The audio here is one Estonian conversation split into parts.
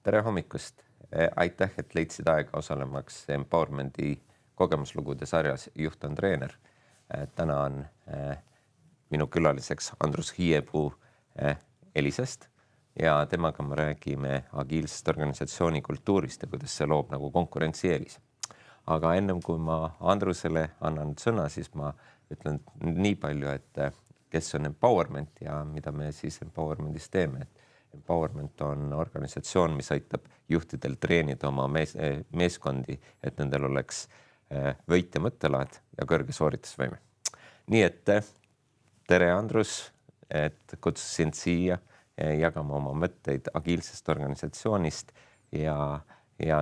Tere hommikust! Aitäh, et leidsid aega osalemaks Empowermenti kogemuslugude sarjas Juht on treener. Täna on minu külaliseks Andrus Hiiepuu Elisest ja temaga me räägime agiilsest organisatsiooni kultuurist ja kuidas see loob nagu konkurentsieelise. Aga ennem kui ma Andrusele annan sõna, siis ma ütlen nii palju, et kes on Empowerment ja mida me siis Empowermentis teeme. Empowerment on organisatsioon, mis aitab juhtidel treenida oma meeskondi, et nendel oleks võitja mõttelaad ja kõrge sooritusvõime. Nii et tere Andrus, et kutsusin siia jagama oma mõtteid agiilsest organisatsioonist ja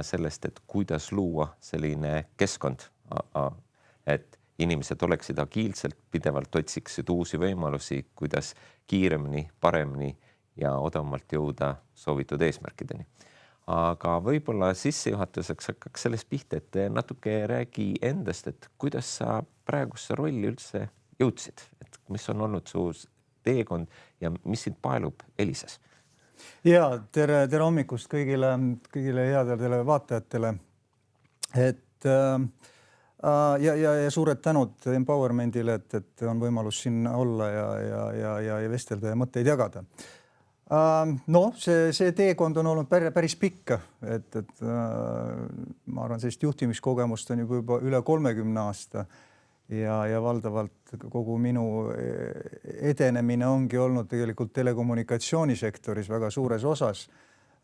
sellest, et kuidas luua selline keskkond, et inimesed oleksid agiilselt, pidevalt otsiksid uusi võimalusi, kuidas kiiremini, paremini ja odavamalt jõuda soovitud eesmärkideni. Aga võib-olla sissejuhatuseks hakkaks sellest pihta, et natuke räägi endast, et kuidas sa praegusse rolli üldse jõudsid, et mis on olnud su teekond ja mis sind paelub Elises? Ja, tere hommikust kõigile headele vaatajatele. Ja suured tänud Empowermentile, et on võimalus siin olla ja vestelda ja mõtteid jagada. No, see teekond on olnud päris pikk, et ma arvan, sellist juhtimiskogemust on juba üle 30 aasta ja valdavalt kogu minu edenemine ongi olnud tegelikult telekommunikatsioonisektoris väga suures osas.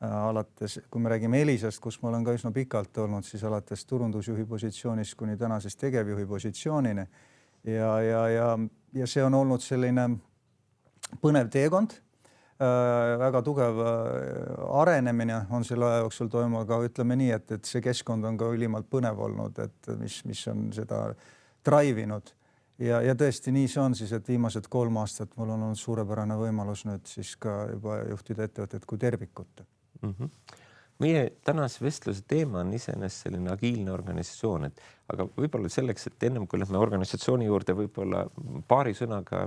Alates, kui me räägime Elisast, kus ma olen ka üsna pikalt olnud, siis alates turundusjuhi positsioonist kuni tänasest tegevjuhi positsioonini. Ja see on olnud selline põnev teekond. Väga tugev arenemine on selle aja jooksul toimunud, aga ütleme nii, et see keskkond on ka ülimalt põnev olnud, et mis on seda drive'inud. Ja tõesti nii see on siis, et viimased 3 aastat mul on olnud suurepärane võimalus nüüd siis ka juba juhtida ettevõtet kui tervikut. Meie tänase vestluse teema on iseenesest selline agiilne organisatsioon, aga võib-olla selleks, et ennem kui lähme organisatsiooni juurde, võib-olla paari sõnaga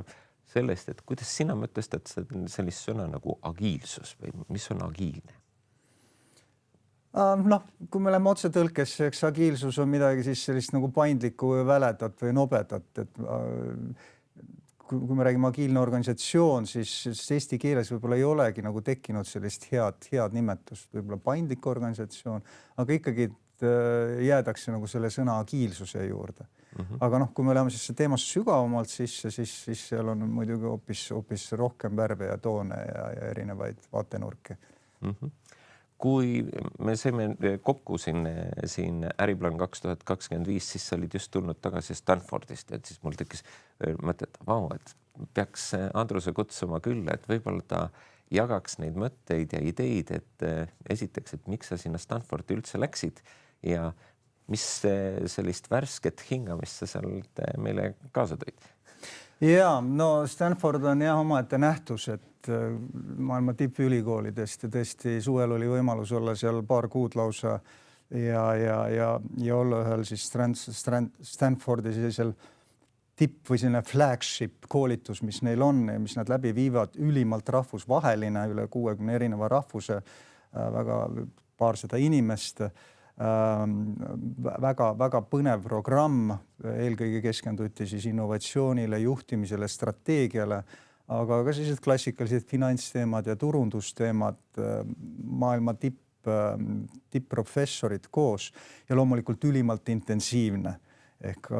sellest, et kuidas sina mõtestad sellist sõna nagu agiilsus või mis on agiilne? No, kui me läheme otse tõlkesse, eks agiilsus on midagi siis sellist nagu paindlikku või väledat või nobedat. Kui me räägime agiilne organisatsioon, siis eesti keeles võib-olla ei olegi nagu tekkinud sellist head nimetust, võib-olla paindlik organisatsioon, aga ikkagi jäädakse nagu selle sõna agiilsuse juurde. Aga kui me läheme siis teemasse sügavamalt sisse, siis seal on muidugi hoopis rohkem värve ja toone ja erinevaid vaatenurke. Kui me saime kokku siin Äriplan 2025, siis sa olid just tulnud tagasi Stanfordist, et siis mul tekkis mõte, et peaks Andruse kutsuma küll, et võib-olla ta jagaks neid mõtteid ja ideid, et esiteks, et miks sa sinna Stanfordi üldse läksid ja mis sellist värsket hingamist sa sealt meile kaasa tõid? Ja, no Stanford on omaette nähtus, et maailma tippülikoolidest ja tõesti suvel oli võimalus olla seal paar kuud lausa ja olla ühel siis Stanfordi sellisel tipp või selline flagship koolitus, mis neil on ja mis nad läbi viivad, ülimalt rahvusvaheline, üle 60 erineva rahvuse, väga paarsada inimest, väga põnev programm, eelkõige keskenduti siis innovatsioonile, juhtimisele, strateegiale, aga ka sellised klassikalised finantsteemad ja turundusteemad, maailma tipp-professorid koos ja loomulikult ülimalt intensiivne. Ehk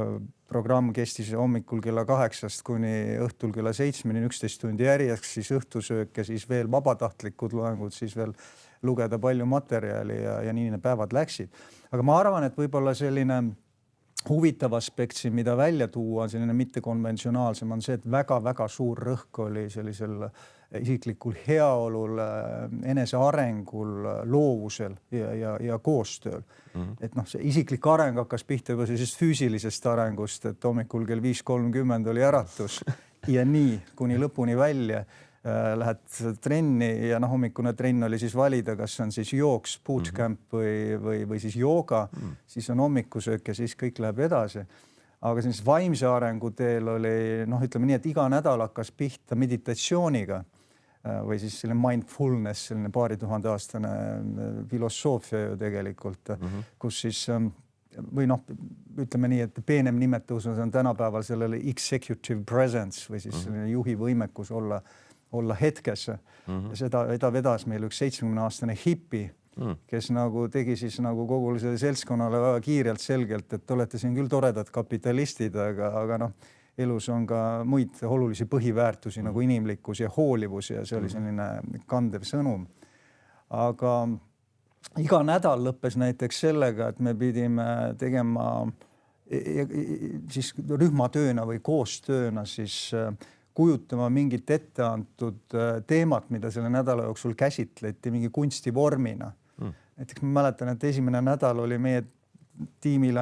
programm kestis hommikul kella 8 kuni õhtul kella 7, 11 tundi järjest, siis õhtusöök ja siis veel vabatahtlikud loengud, siis veel lugeda palju materjali ja nii need päevad läksid. Aga ma arvan, et võib-olla selline huvitav aspekt, mida välja tuua, selline mittekonventsionaalsem on see, et väga suur rõhk oli sellisel isiklikul heaolul, enesearengul, loovusel ja koostööl. Et see isiklik areng hakkas pihta juba sellisest füüsilisest arengust, et hommikul kell 5:30 oli äratus ja nii kuni lõpuni välja. Lähed trenni ja hommikune trenn oli siis valida, kas on siis jooks, bootcamp või siis jooga, siis on hommikusöök ja siis kõik läheb edasi. Aga siis vaimse arengu teel oli, ütleme nii, et iga nädal hakkas pihta meditatsiooniga. või siis selline mindfulness, selline 2000-aastane filosoofia ju tegelikult, kus siis või noh, ütleme nii, et peenem nimetus on tänapäeval sellele executive presence või siis selline juhi võimekus olla hetkes. Ja seda vedas meil üks 70-aastane hipi, kes nagu tegi siis nagu kogu selle seltskonnale väga kiirelt selgelt, et olete siin küll toredad kapitalistid, aga noh, elus on ka muid olulisi põhiväärtusi nagu inimlikkus ja hoolivus ja see oli selline kandev sõnum. Aga iga nädal lõppes näiteks sellega, et me pidime tegema siis rühmatööna või koostööna siis kujutama mingit etteantud teemat, mida selle nädala jooksul käsitleti mingi kunstivormina. Näiteks ma mäletan, et esimene nädal oli meie tiimile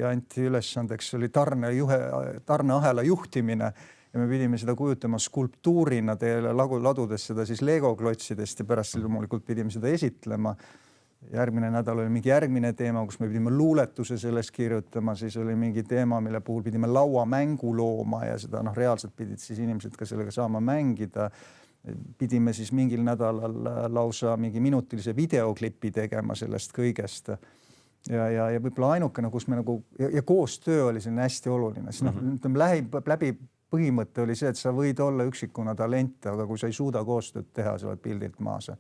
anti ülesandeks, oli tarneahela juhtimine ja me pidime seda kujutama skulptuurina teile ladudes seda siis Lego klotsidest ja pärast loomulikult pidime seda esitlema. Järgmine nädal oli mingi järgmine teema, kus me pidime luuletuse sellest kirjutama, siis oli mingi teema, mille puhul pidime lauamängu looma ja seda reaalselt pidid siis inimesed ka sellega saama mängida. Pidime siis mingil nädalal lausa mingi minutilise videoklipi tegema sellest kõigest. Ja võib-olla ainukene, kus me nagu, ja koostöö oli selline hästi oluline. Siis läbi põhimõte oli see, et sa võid olla üksikuna talent, aga kui sa ei suuda koostööd teha, sa oled pildilt maas.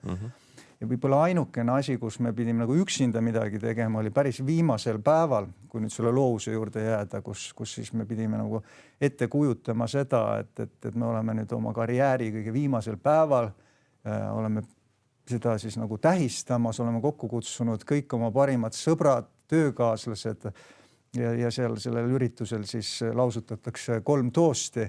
Ja võib-olla ainukene asi, kus me pidime nagu üksinda midagi tegema, oli päris viimasel päeval, kui nüüd selle loovuse juurde jääda, kus siis me pidime nagu ette kujutama seda, et me oleme nüüd oma karjääri kõige viimasel päeval, oleme seda siis nagu tähistamas, oleme kokku kutsunud kõik oma parimad sõbrad, töökaaslased ja sellel üritusel siis lausutatakse 3 toosti.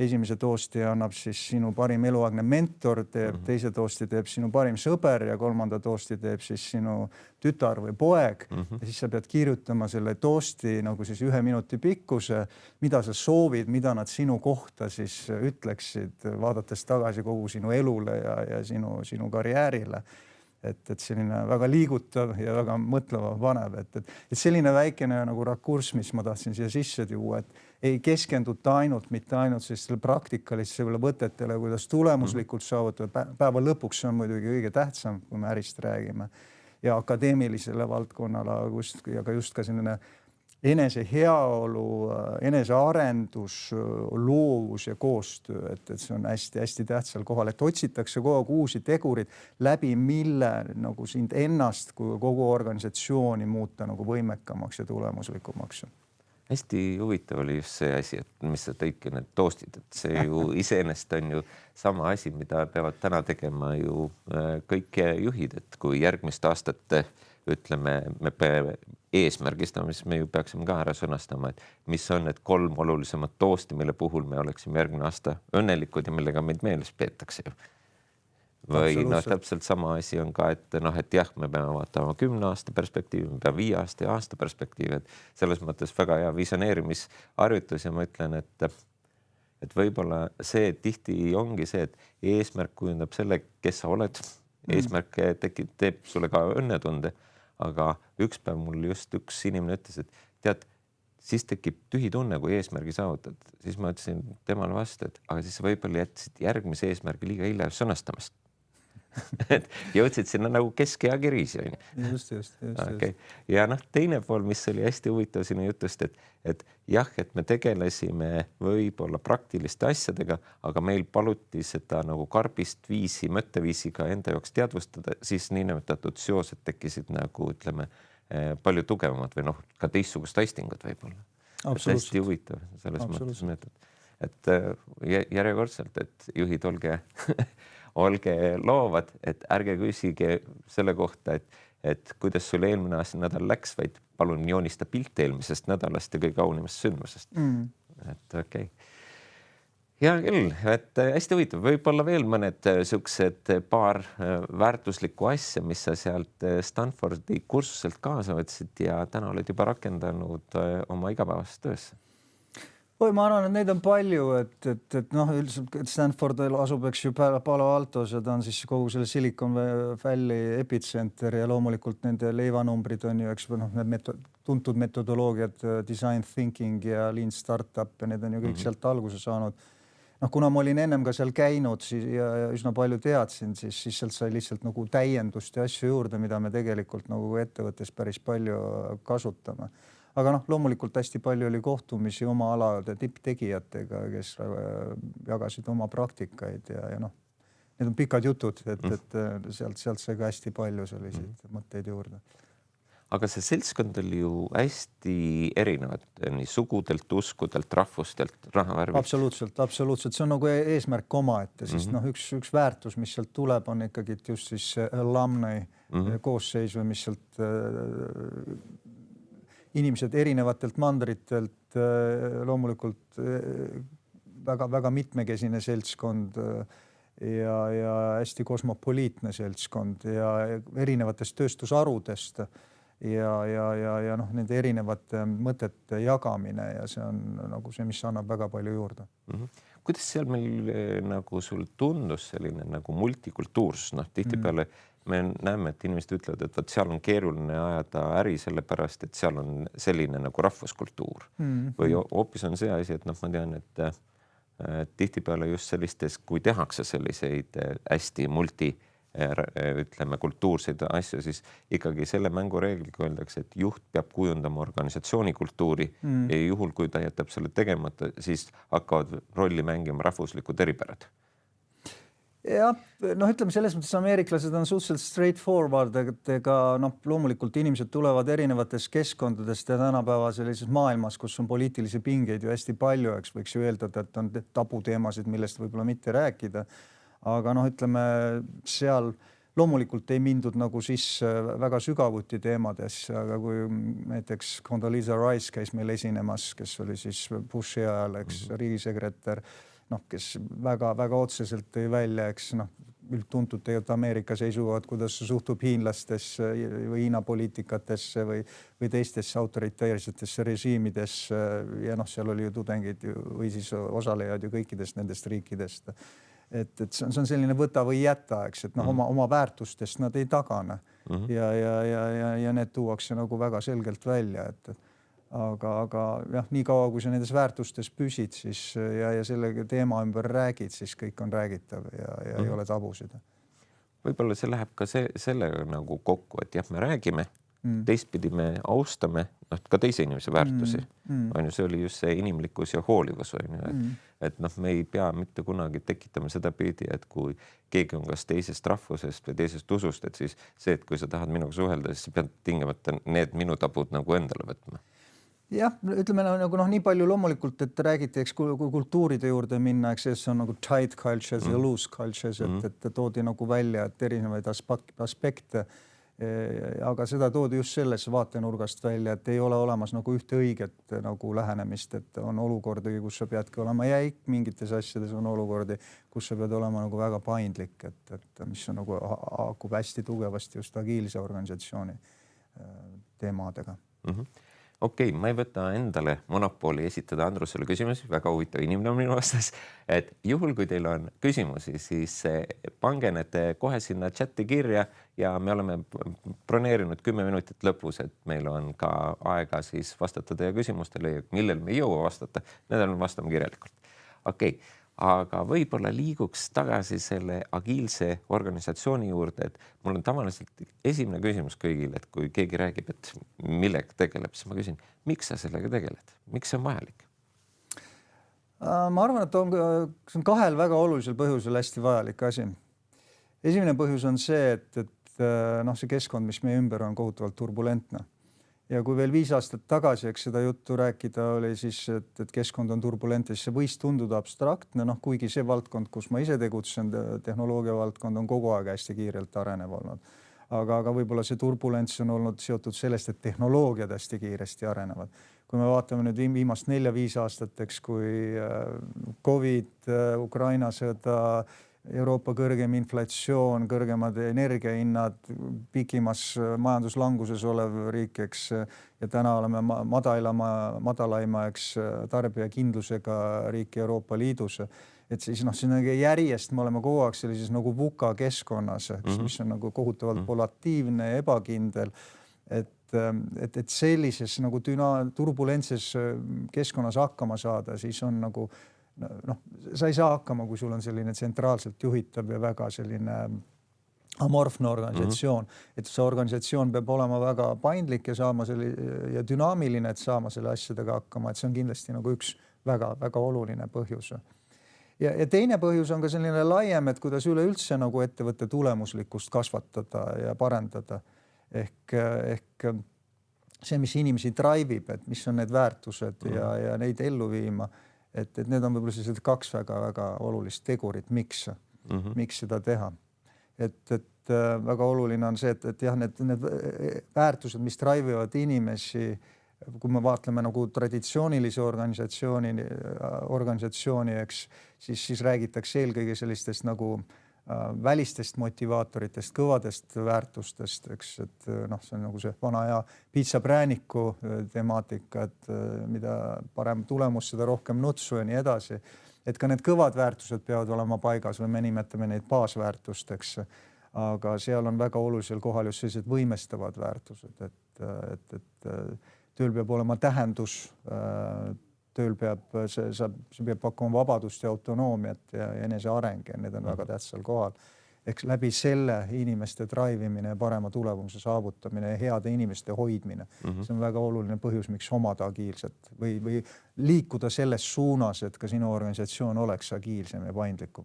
Esimese toosti annab siis sinu parim eluaegne mentor, teise toosti teeb sinu parim sõber ja 3. toosti teeb siis sinu tütar või poeg. Ja siis sa pead kirjutama selle toosti nagu siis 1 minuti pikkuse, mida sa soovid, mida nad sinu kohta siis ütleksid, vaadates tagasi kogu sinu elule ja sinu karjäärile. Et selline väga liigutav ja väga mõtleva paneb, et selline väikene nagu rakurss, mis ma tahtsin siia sisse tuua, et ei keskenduta mitte ainult sellele praktikalistele võtetele, kuidas tulemuslikult saavutada. Päeva lõpuks on muidugi kõige tähtsam, kui me ärist räägime ja akadeemilisele valdkonnale, ja ka just ka selline enese heaolu, enesearendus, loovus ja koostöö, et see on hästi tähtsal kohal, et otsitakse kogu aeg uusi tegurid läbi, mille nagu sind ennast kui kogu organisatsiooni muuta nagu võimekamaks ja tulemuslikumaks. Hästi huvitav oli just see asi, et mis sa tõidki need toostid, et see ju iseenesest on ju sama asi, mida peavad täna tegema ju kõik juhid, et kui järgmist aastat ütleme, me peame eesmärgistama, mis me ju peaksime ka ära sõnastama, et mis on need 3 olulisemat toosti, mille puhul me oleksime järgmine aasta õnnelikud ja millega meid meeles peetakse ju. Või täpselt sama asi on ka, et jah, me peame vaatama 10 aasta perspektiivi, me peame 5 aasta ja aasta perspektiivi, et selles mõttes väga hea visioneerimisharjutus ja ma ütlen, et võib-olla see tihti ongi see, et eesmärk kujundab selle, kes sa oled, eesmärk teeb sulle ka õnnetunde, aga üks päev mul just üks inimene ütles, et tead, siis tekib tühi tunne, kui eesmärgi saavutad. Siis ma ütlesin temale vastu, et aga siis võib-olla jätsid järgmise eesmärgi liiga hilja sõnastamast. Et jõudsid sinna nagu keskea kriisi. Just. Okay. Ja teine pool, mis oli hästi huvitav sinu jutust, et jah, et me tegelesime võib-olla praktiliste asjadega, aga meil paluti seda nagu karbist viisi, mõtteviisiga enda jaoks teadvustada, siis niinimetatud seosed tekkisid nagu ütleme palju tugevamad või ka teistsugust tastingud võib-olla. Hästi huvitav selles mõttes meetod. Et järjekordselt, et juhid olge loovad, et ärge küsige selle kohta, et kuidas sul eelmine aasta nädal läks, vaid palun joonista pilt eelmisest nädalast ja kõige kaunimast sündmusest. Et okei. Ja küll, et hästi huvitav, võib-olla veel mõned sellised paar väärtuslikku asja, mis sa sealt Stanfordi kursuselt kaasa võtsid ja täna oled juba rakendanud oma igapäevast töösse. Ma arvan, et neid on palju, et üldiselt Stanford asub ju Palo Altos ja ta on siis kogu selle Silicon Valley epitsenter ja loomulikult nende leivanumbrid on ju, eks need tuntud metodoloogiad, design thinking ja lean startup ja need on ju kõik sealt alguse saanud. kuna ma olin ennem ka seal käinud siis ja üsna palju teadsin, siis sealt sai lihtsalt nagu täiendust ja asju juurde, mida me tegelikult nagu ettevõttes päris palju kasutame. Aga loomulikult hästi palju oli kohtumisi oma alade tipptegijatega, kes jagasid oma praktikaid ja need on pikad jutud, et sealt sai ka hästi palju selliseid mõtteid juurde. Aga see seltskond oli ju hästi erinevad, nii sugudelt, uskudelt, rahvustelt, rahavärvilt. Absoluutselt. See on nagu eesmärk omaette, sest üks väärtus, mis sealt tuleb, on ikkagi just siis alumni koosseis või mis sealt inimesed erinevatelt mandritelt, loomulikult väga mitmekesine seltskond ja hästi kosmopoliitne seltskond ja erinevatest tööstusharudest ja nende erinevate mõtete jagamine ja see on nagu see, mis annab väga palju juurde. Kuidas seal meil nagu sul tundus selline nagu multikultuursus? Tihtipeale me näeme, et inimesed ütlevad, et seal on keeruline ajada äri sellepärast, et seal on selline nagu rahvuskultuur. Või hoopis on see asi, et ma tean, et tihtipeale just sellistes, kui tehakse selliseid hästi ütleme kultuurseid asju, siis ikkagi selle mängu reegliga öeldakse, et juht peab kujundama organisatsiooni kultuuri ja juhul, kui ta jätab selle tegemata, siis hakkavad rolli mängima rahvuslikud eripärad. Jah, ütleme selles mõttes ameeriklased on suhteliselt straightforward, ega loomulikult inimesed tulevad erinevatest keskkondadest ja tänapäeva sellises maailmas, kus on poliitilisi pingeid ju hästi palju, eks võiks ju eeldada, et on tabuteemasid, millest võib-olla mitte rääkida. Aga ütleme seal loomulikult ei mindud nagu sisse väga sügavuti teemadesse, aga kui näiteks Condoleezza Rice käis meil esinemas, kes oli siis Bushi ajal, eks riigisekretär, kes väga otseselt tõi välja, eks üldtuntud tegelikult Ameerika seisukohad, kuidas suhtub hiinlastesse või Hiina poliitikatesse või teistesse autoritaarsetesse režiimidesse ja seal oli ju tudengid või siis osalejad ju kõikidest nendest riikidest. Et see on selline võta või jäta, eks, et oma väärtustest nad ei tagane ja need tuuakse nagu väga selgelt välja, aga jah, nii kaua, kui sa nendes väärtustes püsid, siis ja selle teema ümber räägid, siis kõik on räägitav ja ei ole tabusid. Võib-olla see läheb ka sellega nagu kokku, et jah, me räägime, teistpidi me austame ka teise inimese väärtusi. See oli just see inimlikkus ja hoolivus. Et me ei pea mitte kunagi tekitama seda pidi, et kui keegi on kas teisest rahvusest või teisest usust, et siis see, et kui sa tahad minuga suhelda, siis sa pead tingimata need minu tabud nagu endale võtma. Jah, ütleme nagu nii palju loomulikult, et räägiti, eks kui kultuuride juurde minna, eks see on nagu tight cultures ja loose cultures, et toodi nagu välja, et erinevaid aspekte, aga seda toodi just selles vaatenurgast välja, et ei ole olemas nagu ühte õiget nagu lähenemist, et on olukordi, kus sa peadki olema jäik, mingites asjades on olukordi, kus sa pead olema nagu väga paindlik, et mis on nagu haakub hästi tugevasti just agiilse organisatsiooni teemadega. Okei, ma ei võta endale monopooli esitada Andrusele küsimusi, väga huvitav inimene on minu vastas, et juhul, kui teil on küsimusi, siis pange need kohe sinna chati kirja ja me oleme broneerinud 10 minutit lõpus, et meil on ka aega siis vastata teie küsimustele, millel me ei jõua vastata, nendel vastame kirjalikult. Okei, aga võib-olla liiguks tagasi selle agiilse organisatsiooni juurde, et mul on tavaliselt esimene küsimus kõigile, et kui keegi räägib, et millega tegeleb, siis ma küsin, miks sa sellega tegeled? Miks see on vajalik? Ma arvan, et see on kahel väga olulisel põhjusel hästi vajalik asi. Esimene põhjus on see, et see keskkond, mis meie ümber on kohutavalt turbulentne. Ja kui veel 5 aastat tagasi, eks seda juttu rääkida oli siis, et keskkond on turbulentne, siis see võis tunduda abstraktne, kuigi see valdkond, kus ma ise tegutsen, tehnoloogia valdkond on kogu aeg hästi kiirelt arenev olnud. Aga võib-olla see turbulents on olnud seotud sellest, et tehnoloogiad hästi kiiresti arenevad. Kui me vaatame nüüd viimast 4-5 aastat, eks kui COVID, Ukraina sõda, Euroopa kõrgem inflatsioon, kõrgemad energiahinnad, pikimas majanduslanguses olev riik, eks, ja täna oleme madalaima, eks, tarbijakindlusega riik Euroopa Liidus. Et siis järjest me oleme kogu aeg sellises nagu VUCA keskkonnas, mis on nagu kohutavalt volatiivne ja ebakindel. Et sellises nagu turbulentses keskkonnas hakkama saada, siis on nagu noh, sa ei saa hakkama, kui sul on selline tsentraalselt juhitav ja väga selline amorfne organisatsioon, et see organisatsioon peab olema väga paindlik ja saama ja dünaamiline, et saama selle asjadega hakkama, et see on kindlasti nagu üks väga-väga oluline põhjus. Ja teine põhjus on ka selline laiem, et kuidas üleüldse nagu ettevõtte tulemuslikkust kasvatada ja parendada. Ehk see, mis inimesi drive'ib, et mis on need väärtused ja neid ellu viima, et need on võib-olla sellised kaks väga-väga olulist tegurit, miks seda teha. Et väga oluline on see, et jah, need väärtused, mis drive'ivad inimesi, kui me vaatleme nagu traditsioonilise organisatsiooni, eks, siis räägitakse eelkõige sellistest nagu välistest motivaatoritest, kõvadest väärtustest, eks, et noh, see on nagu see vana hea piitsaprääniku temaatika, et mida parem tulemus, seda rohkem nutsu ja nii edasi. Et ka need kõvad väärtused peavad olema paigas või me nimetame neid baasväärtusteks, aga seal on väga olulisel kohal just sellised võimestavad väärtused, et tööl peab olema tähendus, tööl see peab pakkuma vabadust ja autonoomiat ja enese areng ja need on väga tähtsal kohal. Eks läbi selle inimeste drive'imine ja parema tulemuse saavutamine ja heade inimeste hoidmine. See on väga oluline põhjus, miks omada agiilset või liikuda selles suunas, et ka sinu organisatsioon oleks agiilsem ja paindlikum.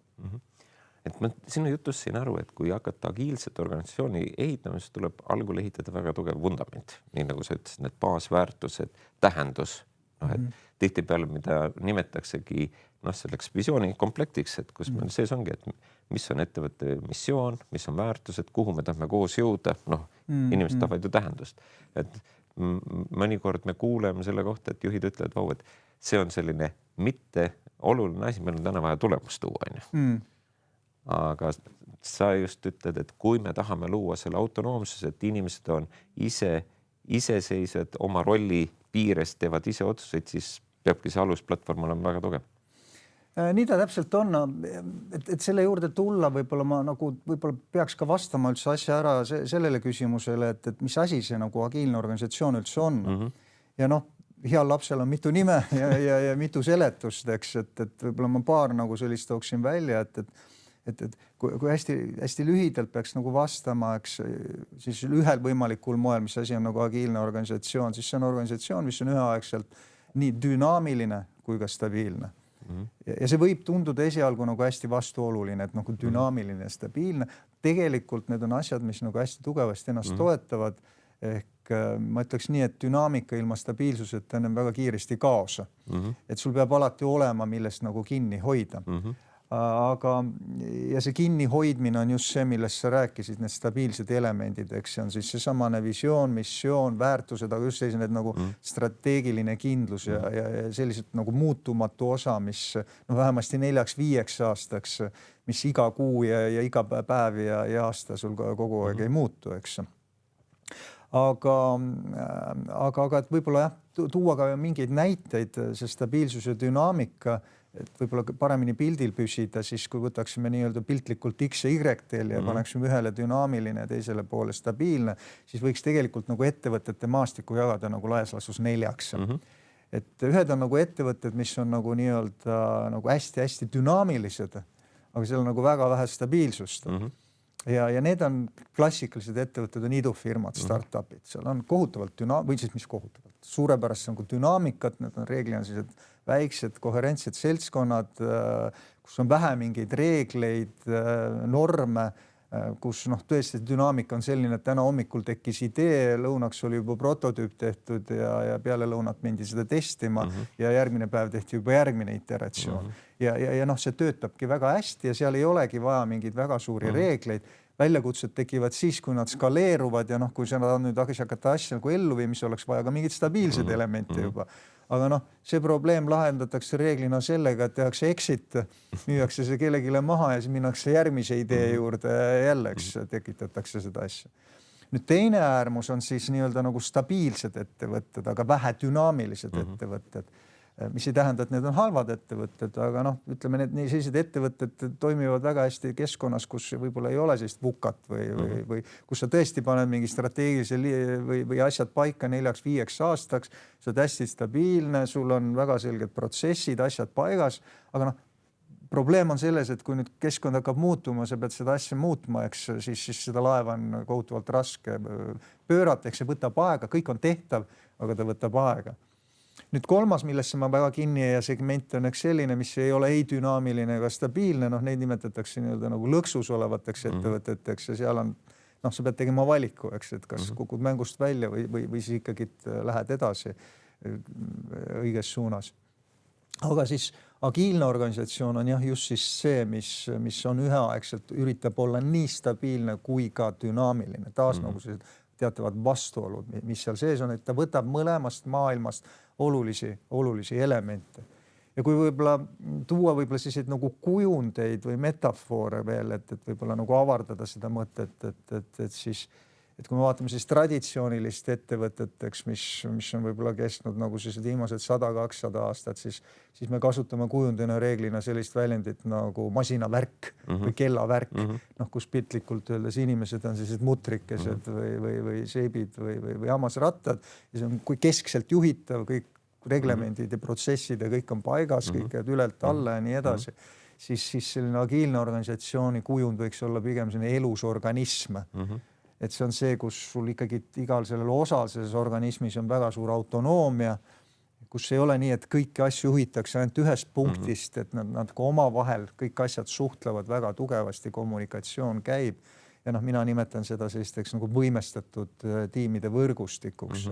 Et ma sinu jutust siin aru, et kui hakata agiilset organisatsiooni ehitama, siis tuleb algul ehitada väga tugev vundament. Nii nagu sa ütlesid, need baasväärtused, tähendus, et tihtipeale, mida nimetaksegi selleks visiooni komplektiks, et kus meil sees ongi, et mis on ettevõtte missioon, mis on väärtused, kuhu me tahame koos jõuda, inimesed tahavad ju tähendust. Et mõnikord me kuuleme selle kohta, et juhid ütlevad, et see on selline mitte oluline asi, meil on täna vaja tulemust tuua. Aga sa just ütled, et kui me tahame luua selle autonoomsus, et inimesed on iseseisvad oma rolli piires, teevad ise otsuseid, siis peabki see alusplatvorm olema väga tugev. Nii ta täpselt on, et selle juurde tulla võib-olla ma nagu peaks ka vastama üldse asja ära sellele küsimusele, et mis asi see nagu agiilne organisatsioon üldse on. Ja noh, heal lapsel on mitu nime ja mitu seletust, eks, et võib-olla ma paar nagu sellist tooksin välja, et kui hästi lühidalt peaks nagu vastama, eks, siis ühel võimalikul moel, mis asi on nagu agiilne organisatsioon, siis see on organisatsioon, mis on üheaegselt nii dünaamiline kui ka stabiilne. Ja see võib tunduda esialgu nagu hästi vastuoluline, et nagu dünaamiline ja stabiilne. Tegelikult need on asjad, mis nagu hästi tugevasti ennast toetavad. Ehk ma ütleks nii, et dünaamika ilma stabiilsuseta on väga kiiresti kaosa. Et sul peab alati olema, millest nagu kinni hoida. Aga ja see kinni hoidmine on just see, millest sa rääkisid, need stabiilsed elemendid, eks see on siis see samane visioon, missioon, väärtused, aga just sellised nagu strateegiline kindlus ja sellised nagu muutumatu osa, mis vähemasti 4-5 aastaks, mis iga kuu ja iga päev ja aasta sul kogu aeg ei muutu, eks. Aga et võib-olla tuua ka mingeid näiteid, see stabiilsus ja dünaamika, et võib-olla paremini pildil püsida, siis kui võtaksime nii-öelda piltlikult X ja Y teel ja paneksime ühele dünaamiline ja teisele poole stabiilne, siis võiks tegelikult nagu ettevõtete maastikku jagada nagu laias laastus 4. Et ühed on nagu ettevõtted, mis on nagu nii-öelda nagu hästi-hästi dünaamilised, aga seal on nagu väga vähe stabiilsust. Ja need on klassikalised ettevõtted, on idufirmad, startupid, seal on kohutavalt või siis mis kohutavalt, suurepärast nagu dünaamikat, need on reeglina sellised väiksed, koherentsed seltskonnad, kus on vähe mingeid reegleid, norme, kus tõesti dünaamika on selline, et täna hommikul tekkis idee, lõunaks oli juba prototüüp tehtud ja peale lõunat mindi seda testima ja järgmine päev tehti juba järgmine iteratsioon. Ja see töötabki väga hästi ja seal ei olegi vaja mingeid väga suuri reegleid. Väljakutsed tekivad siis, kui nad skaleeruvad ja kui sa nüüd hakata asja nagu ellu või mis oleks vaja ka mingid stabiilsed elemente juba. Aga see probleem lahendatakse reeglina sellega, et tehakse exit, müüakse see kellegile maha ja siis minnakse järgmise idee juurde jälleks tekitatakse seda asja. Nüüd teine äärmus on siis nii-öelda nagu stabiilsed ettevõtted, aga vähe dünaamilised ettevõtted. mis ei tähenda, et need on halvad ettevõtted, aga noh, ütleme, sellised ettevõtted toimivad väga hästi keskkonnas, kus võib-olla ei ole sellist vukat või kus sa tõesti paned mingi strateegilise või asjad paika 4-5 aastaks, sa oled hästi stabiilne, sul on väga selged protsessid, asjad paigas, aga noh, probleem on selles, et kui nüüd keskkond hakkab muutuma, sa pead seda asja muutma, eks siis seda laeva on kohutavalt raske pöörata, eks see võtab aega, kõik on tehtav, aga ta võtab aega. Nüüd kolmas, millesse ma väga kinni ja segment on eks selline, mis ei ole ei dünaamiline ega stabiilne, noh, neid nimetatakse nii-öelda nagu lõksus olevateks ettevõteteks ja seal on, noh, sa pead tegema valiku, eks, et kas kukud mängust välja või siis ikkagi lähed edasi õiges suunas. Aga siis agiilne organisatsioon on jah just siis see, mis on üheaegselt, üritab olla nii stabiilne kui ka dünaamiline. Taas nagu see teatavad vastuolud, mis seal sees on, et ta võtab mõlemast maailmast olulisi elemente. Ja kui võib-olla tuua võib-olla selliseid nagu kujundeid või metafoore veel, et võib-olla nagu avardada seda mõtet, et siis, et kui me vaatame siis traditsioonilist ettevõteteks, mis on võib-olla kestnud nagu siis viimased 100-200 aastat, siis me kasutame kujundina reeglina sellist väljendit nagu masinavärk või kellavärk, noh, kus piltlikult öeldes inimesed on sellised mutrikesed või seibid või hammasrattad ja see on kui keskselt juhitav, kõik reglemendid ja protsessid ja kõik on paigas, kõik jääd ülelt alla ja nii edasi, siis selline agiilne organisatsiooni kujund võiks olla pigem selline elus organism. Et see on see, kus sul ikkagi igal sellel osal selles organismis on väga suur autonoomia, kus ei ole nii, et kõiki asju juhitakse ainult ühest punktist, et nad omavahel kõik asjad suhtlevad väga tugevasti, kommunikatsioon käib ja noh, mina nimetan seda sellisteks nagu võimestatud tiimide võrgustikuks.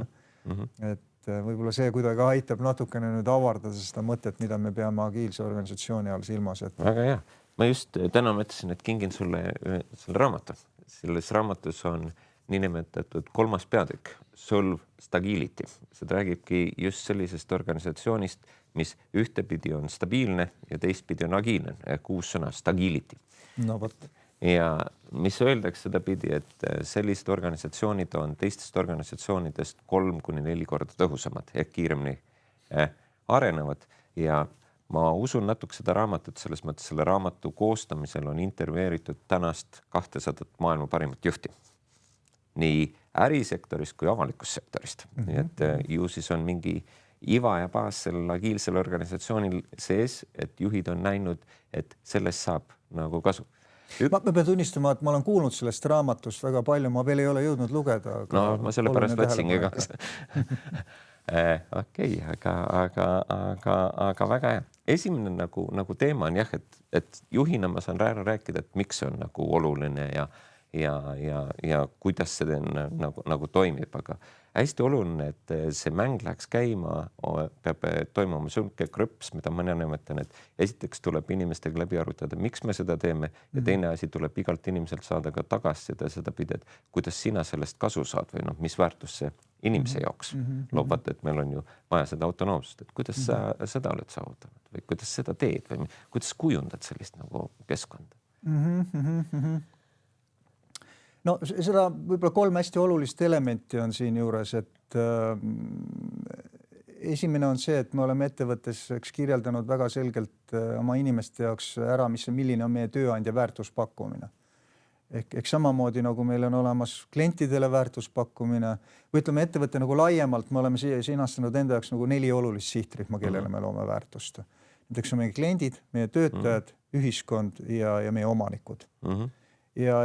Et võib-olla see kuidagi aitab natukene nüüd avardada seda mõtet, mida me peame agiilse organisatsiooni all silmas. Väga hea. Ma just täna mõtlesin, et kingin sulle selle raamatu. Selles raamatus on niinimetatud 3. peatükk, Solve Stagility. See räägibki just sellisest organisatsioonist, mis ühtepidi on stabiilne ja teistpidi on agiilne, ehk uus sõna Stagility. No võt. Ja mis öeldakse seda pidi, et sellised organisatsioonid on teistest organisatsioonidest 3-4 korda tõhusamad ehk kiiremini arenevad ja ma usun natuke seda raamatut, selles mõttes selle raamatu koostamisel on intervjueeritud tänast 200 maailma parimat juhti. Nii ärisektorist kui avalikus sektorist. Nii et ju siis on mingi iva ja baas sellel agiilsel organisatsioonil sees, et juhid on näinud, et sellest saab nagu kasu. Ma pean tunnistama, et ma olen kuulnud sellest raamatust väga palju, ma veel ei ole jõudnud lugeda. No ma selle pärast võtsingi ka. Okei, aga väga hea. Esimene nagu teema on jah, et juhina ma saan rääkida, et miks see on nagu oluline ja kuidas see nagu toimib, aga hästi oluline, et see mäng läheks käima, peab toimuma sulke krõps, mida ma nimetan, et esiteks tuleb inimestega läbi arutada, miks me seda teeme ja teine asi tuleb igalt inimeselt saada ka tagasisida seda pidi, et kuidas sina sellest kasu saad või noh, mis väärtus see inimese jaoks loob, et meil on ju vaja seda autonoomsust, et kuidas sa seda oled saavutanud või kuidas seda teed või kuidas kujundad sellist nagu keskkonda? No seda võib-olla 3 hästi olulist elementi on siin juures, et esimene on see, et me oleme ettevõttes kirjeldanud väga selgelt oma inimeste jaoks ära, milline on meie tööandja väärtuspakkumine. Ehk samamoodi nagu meil on olemas klientidele väärtuspakkumine või ütleme ettevõtte nagu laiemalt, me oleme sõnastanud enda jaoks nagu 4 olulist sihtrühma, kellele me loome väärtust. Näiteks on meie kliendid, meie töötajad, ühiskond ja meie omanikud. Ja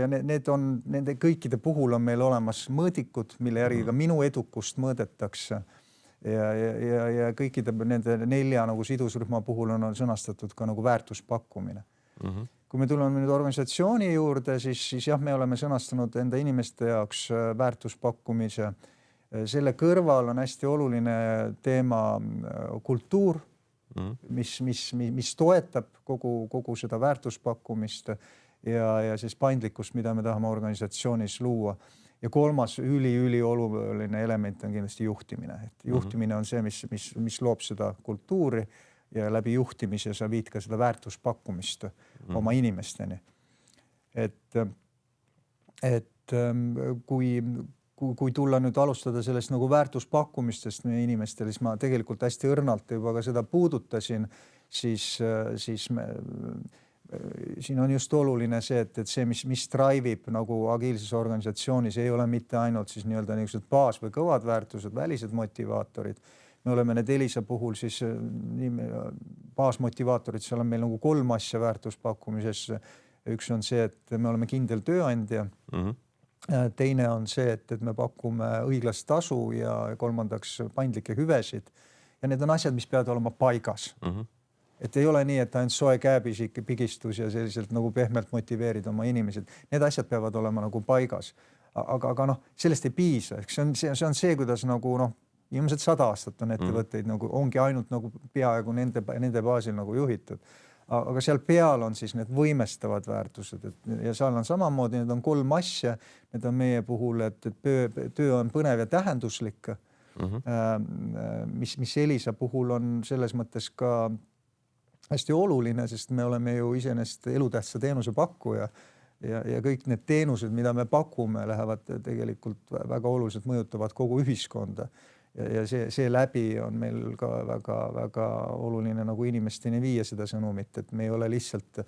need on, nende kõikide puhul on meil olemas mõõdikud, mille järgi ka minu edukust mõõdetakse. Ja kõikide nende 4 nagu sidusrühma puhul on sõnastatud ka nagu väärtuspakkumine. Kui me tuleme nüüd organisatsiooni juurde, siis jah, me oleme sõnastanud enda inimeste jaoks väärtuspakkumise. Selle kõrval on hästi oluline teema kultuur, mis toetab kogu seda väärtuspakkumist ja siis paindlikkust, mida me tahame organisatsioonis luua. Ja 3. ülioluline element on kindlasti juhtimine. Et juhtimine on see, mis loob seda kultuuri ja läbi juhtimise sa viid ka seda väärtuspakkumist oma inimesteni. Et kui kui tulla nüüd alustada sellest nagu väärtuspakkumistest meie inimestele, siis ma tegelikult hästi õrnalt juba ka seda puudutasin, siis siin on just oluline see, et see, mis drive'ib nagu agiilses organisatsioonis, ei ole mitte ainult siis nii-öelda niisugused baas- või kõvad väärtused, välised motivaatorid. Me oleme need Elisa puhul siis baasmotivaatorid, seal on meil nagu 3 asja väärtuspakkumises. Üks on see, et me oleme kindel tööandja. Teine on see, et me pakume õiglast tasu ja kolmandaks paindlikke hüvesid. Ja need on asjad, mis peavad olema paigas. Et ei ole nii, et ainult soe käepigistus ja selliselt nagu pehmelt motiveerida oma inimesed. Need asjad peavad olema nagu paigas. Aga noh, sellest ei piisa. See on see, kuidas nagu ilmselt 100 aastat on ettevõtteid nagu ongi ainult nagu peaaegu nende baasil nagu juhitud. Aga seal peal on siis need võimestavad väärtused ja seal on samamoodi, need on 3 asja. Need on meie puhul, et töö on põnev ja tähenduslik, mis Elisa puhul on selles mõttes ka hästi oluline, sest me oleme ju iseenesest elutähtsa teenuse pakkuja ja kõik need teenused, mida me pakume, lähevad tegelikult väga oluliselt mõjutavad kogu ühiskonda. Ja see läbi on meil ka väga oluline nagu inimesteni viia seda sõnumit, et me ei ole lihtsalt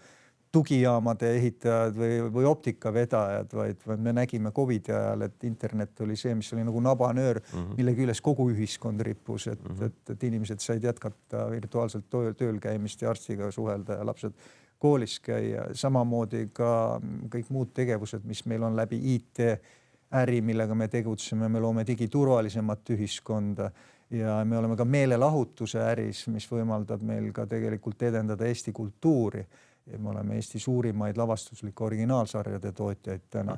tugijaamade ehitajad või optikavedajad, vaid me nägime COVID ajal, et internet oli see, mis oli nagu nabanöör, mille küljes kogu ühiskond rippus, et inimesed said jätkata virtuaalselt tööl käimist ja arstiga suhelda ja lapsed koolis käia. Samamoodi ka kõik muud tegevused, mis meil on läbi IT-äri, millega me tegutseme, me loome digiturvalisemat ühiskonda ja me oleme ka meelelahutuse äris, mis võimaldab meil ka tegelikult edendada Eesti kultuuri. Ja me oleme Eesti suurimaid lavastuslike originaalsarjade tootjaid täna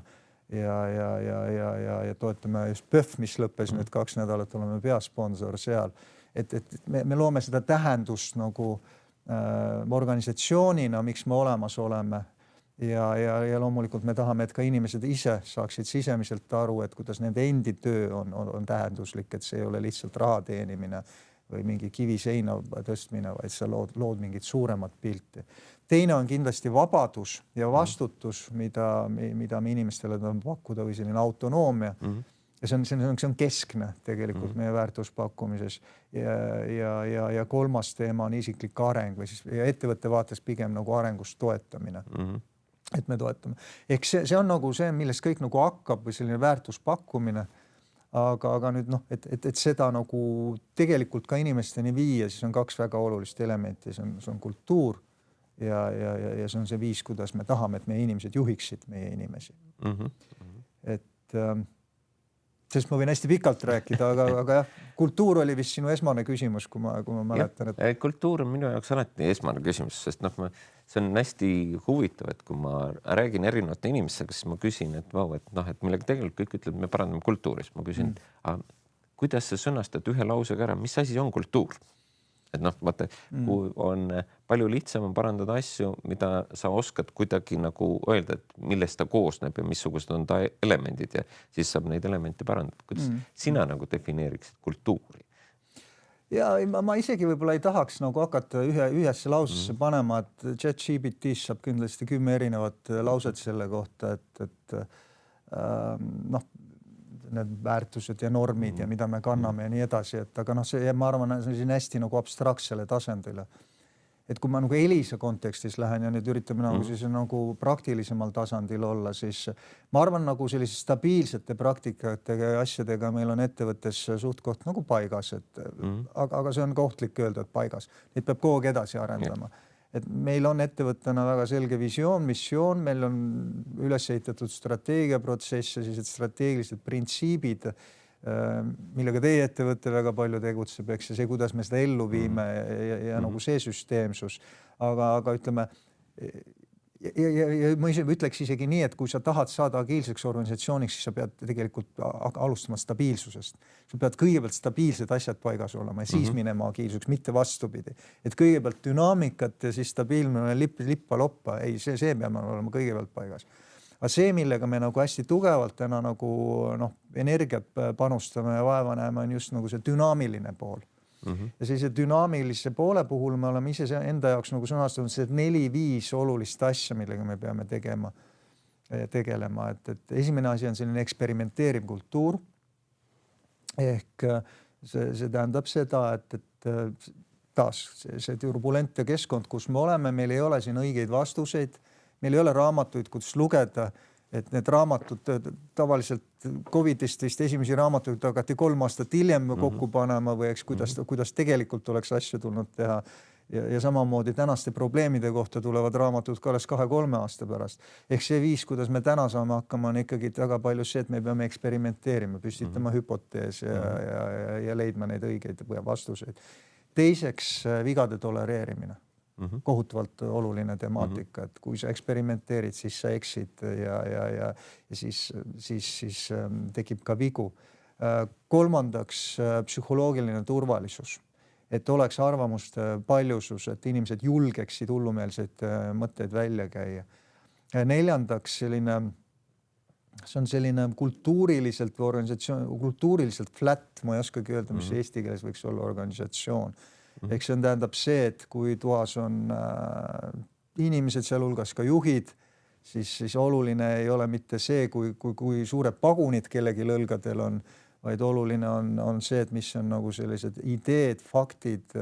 ja toetame just PÖF, mis lõppes nüüd 2 nädalat, oleme peasponsor seal. Et me loome seda tähendust nagu organisatsioonina, miks me olemas oleme ja loomulikult me tahame, et ka inimesed ise saaksid sisemiselt aru, et kuidas nende endi töö on tähenduslik, et see ei ole lihtsalt raha teenimine või mingi kivi seina tõstmine, vaid sa lood mingit suuremat pilti. Teine on kindlasti vabadus ja vastutus, mida me inimestele tahame pakkuda või selline autonoomia. Ja see on keskne tegelikult meie väärtuspakkumises. Ja 3. teema on isiklik areng või siis ettevõtte vaates pigem nagu arengust toetamine. Et me toetame. Ehk see on nagu see, millest kõik nagu hakkab või selline väärtuspakkumine. Aga nüüd et seda nagu tegelikult ka inimesteni viia, siis on 2 väga olulist elementi. See on kultuur ja see on see viis, kuidas me tahame, et meie inimesed juhiksid meie inimesi. Et sest ma võin hästi pikalt rääkida, aga jah, kultuur oli vist sinu esmane küsimus, kui ma mäletan. Kultuur on minu jaoks alati esmane küsimus, sest see on hästi huvitav, et kui ma räägin erinevate inimestega, siis ma küsin, et millega tegelikult kõik ütleb, me parandame kultuuris. Ma küsin, kuidas sa sõnastad ühe lausega ära, mis asi on kultuur? Et vaata, kui on palju lihtsam parandada asju, mida sa oskad kuidagi nagu öelda, et millest ta koosneb ja missugused on ta elemendid ja siis saab neid elemente parandada. Kuidas sina nagu defineeriksid kultuuri? Ja ma isegi võib-olla ei tahaks nagu hakata ühesse lausesse panema, et ChatGPT-s saab kindlasti 10 erinevat lauset selle kohta, et need väärtused ja normid ja mida me kanname ja nii edasi, aga ma arvan, see on hästi nagu abstraktsele tasandile. Et kui ma nagu Elisa kontekstis lähen ja nüüd üritame nagu siis nagu praktilisemal tasandil olla, siis ma arvan nagu sellise stabiilsete praktikatega ja asjadega meil on ettevõttes suht koht nagu paigas, aga see on kohtlik öelda, et paigas. Neid peab kogu aeg edasi arendama. Et meil on ettevõttena väga selge visioon, missioon, meil on üles ehitatud strateegiaprotsess ja sellised strateegilised printsiibid, millega teie ettevõtte väga palju tegutseb, eks see, kuidas me seda ellu viime ja nagu see süsteemsus. Aga ütleme, ja ma ütleks isegi nii, et kui sa tahad saada agiilseks organisatsiooniks, siis sa pead tegelikult alustama stabiilsusest. Sul pead kõigepealt stabiilsed asjad paigas olema ja siis minema agiilsuseks, mitte vastupidi. Et kõigepealt dünaamikat ja siis stabiilne lippa loppa, ei, see peame olema kõigepealt paigas. Aga see, millega me nagu hästi tugevalt täna nagu energiat panustame ja vaeva näeme, on just nagu see dünaamiline pool. Ja sellise dünaamilise poole puhul me oleme ise enda jaoks nagu sõnastanud see 4-5 olulist asja, millega me peame tegema. tegelema, et esimene asi on selline eksperimenteeriv kultuur. Ehk see tähendab seda, et taas see turbulentne keskkond, kus me oleme, meil ei ole siin õigeid vastuseid, meil ei ole raamatuid, kus lugeda, et need raamatud tavaliselt Covidist vist esimesi raamatuid hakati 3 aastat hiljem kokku panema või eks kuidas tegelikult oleks asju tulnud teha. Ja samamoodi tänaste probleemide kohta tulevad raamatud ka alles 2-3 aasta pärast. Ehk see viis, kuidas me täna saame hakkama, on ikkagi väga palju see, et me peame eksperimenteerima, püstitama hüpoteese ja leidma neid õigeid vastuseid. Teiseks, vigade tolereerimine. Kohutavalt oluline temaatika, et kui sa eksperimenteerid, siis sa eksid ja siis tekib ka vigu. Kolmandaks, psühholoogiline turvalisus. Et oleks arvamuste paljusus, et inimesed julgeksid hullumeelseid mõtteid välja käia. Neljandaks, see on selline kultuuriliselt või kultuuriliselt flat, ma ei oskagi öelda, mis eesti keeles võiks olla organisatsioon. Eks see tähendab see, et kui toas on inimesed, sealhulgas ka juhid, siis oluline ei ole mitte see, kui suured pagunid kellegi õlgadel on, vaid oluline on see, et mis on nagu sellised ideed, faktid,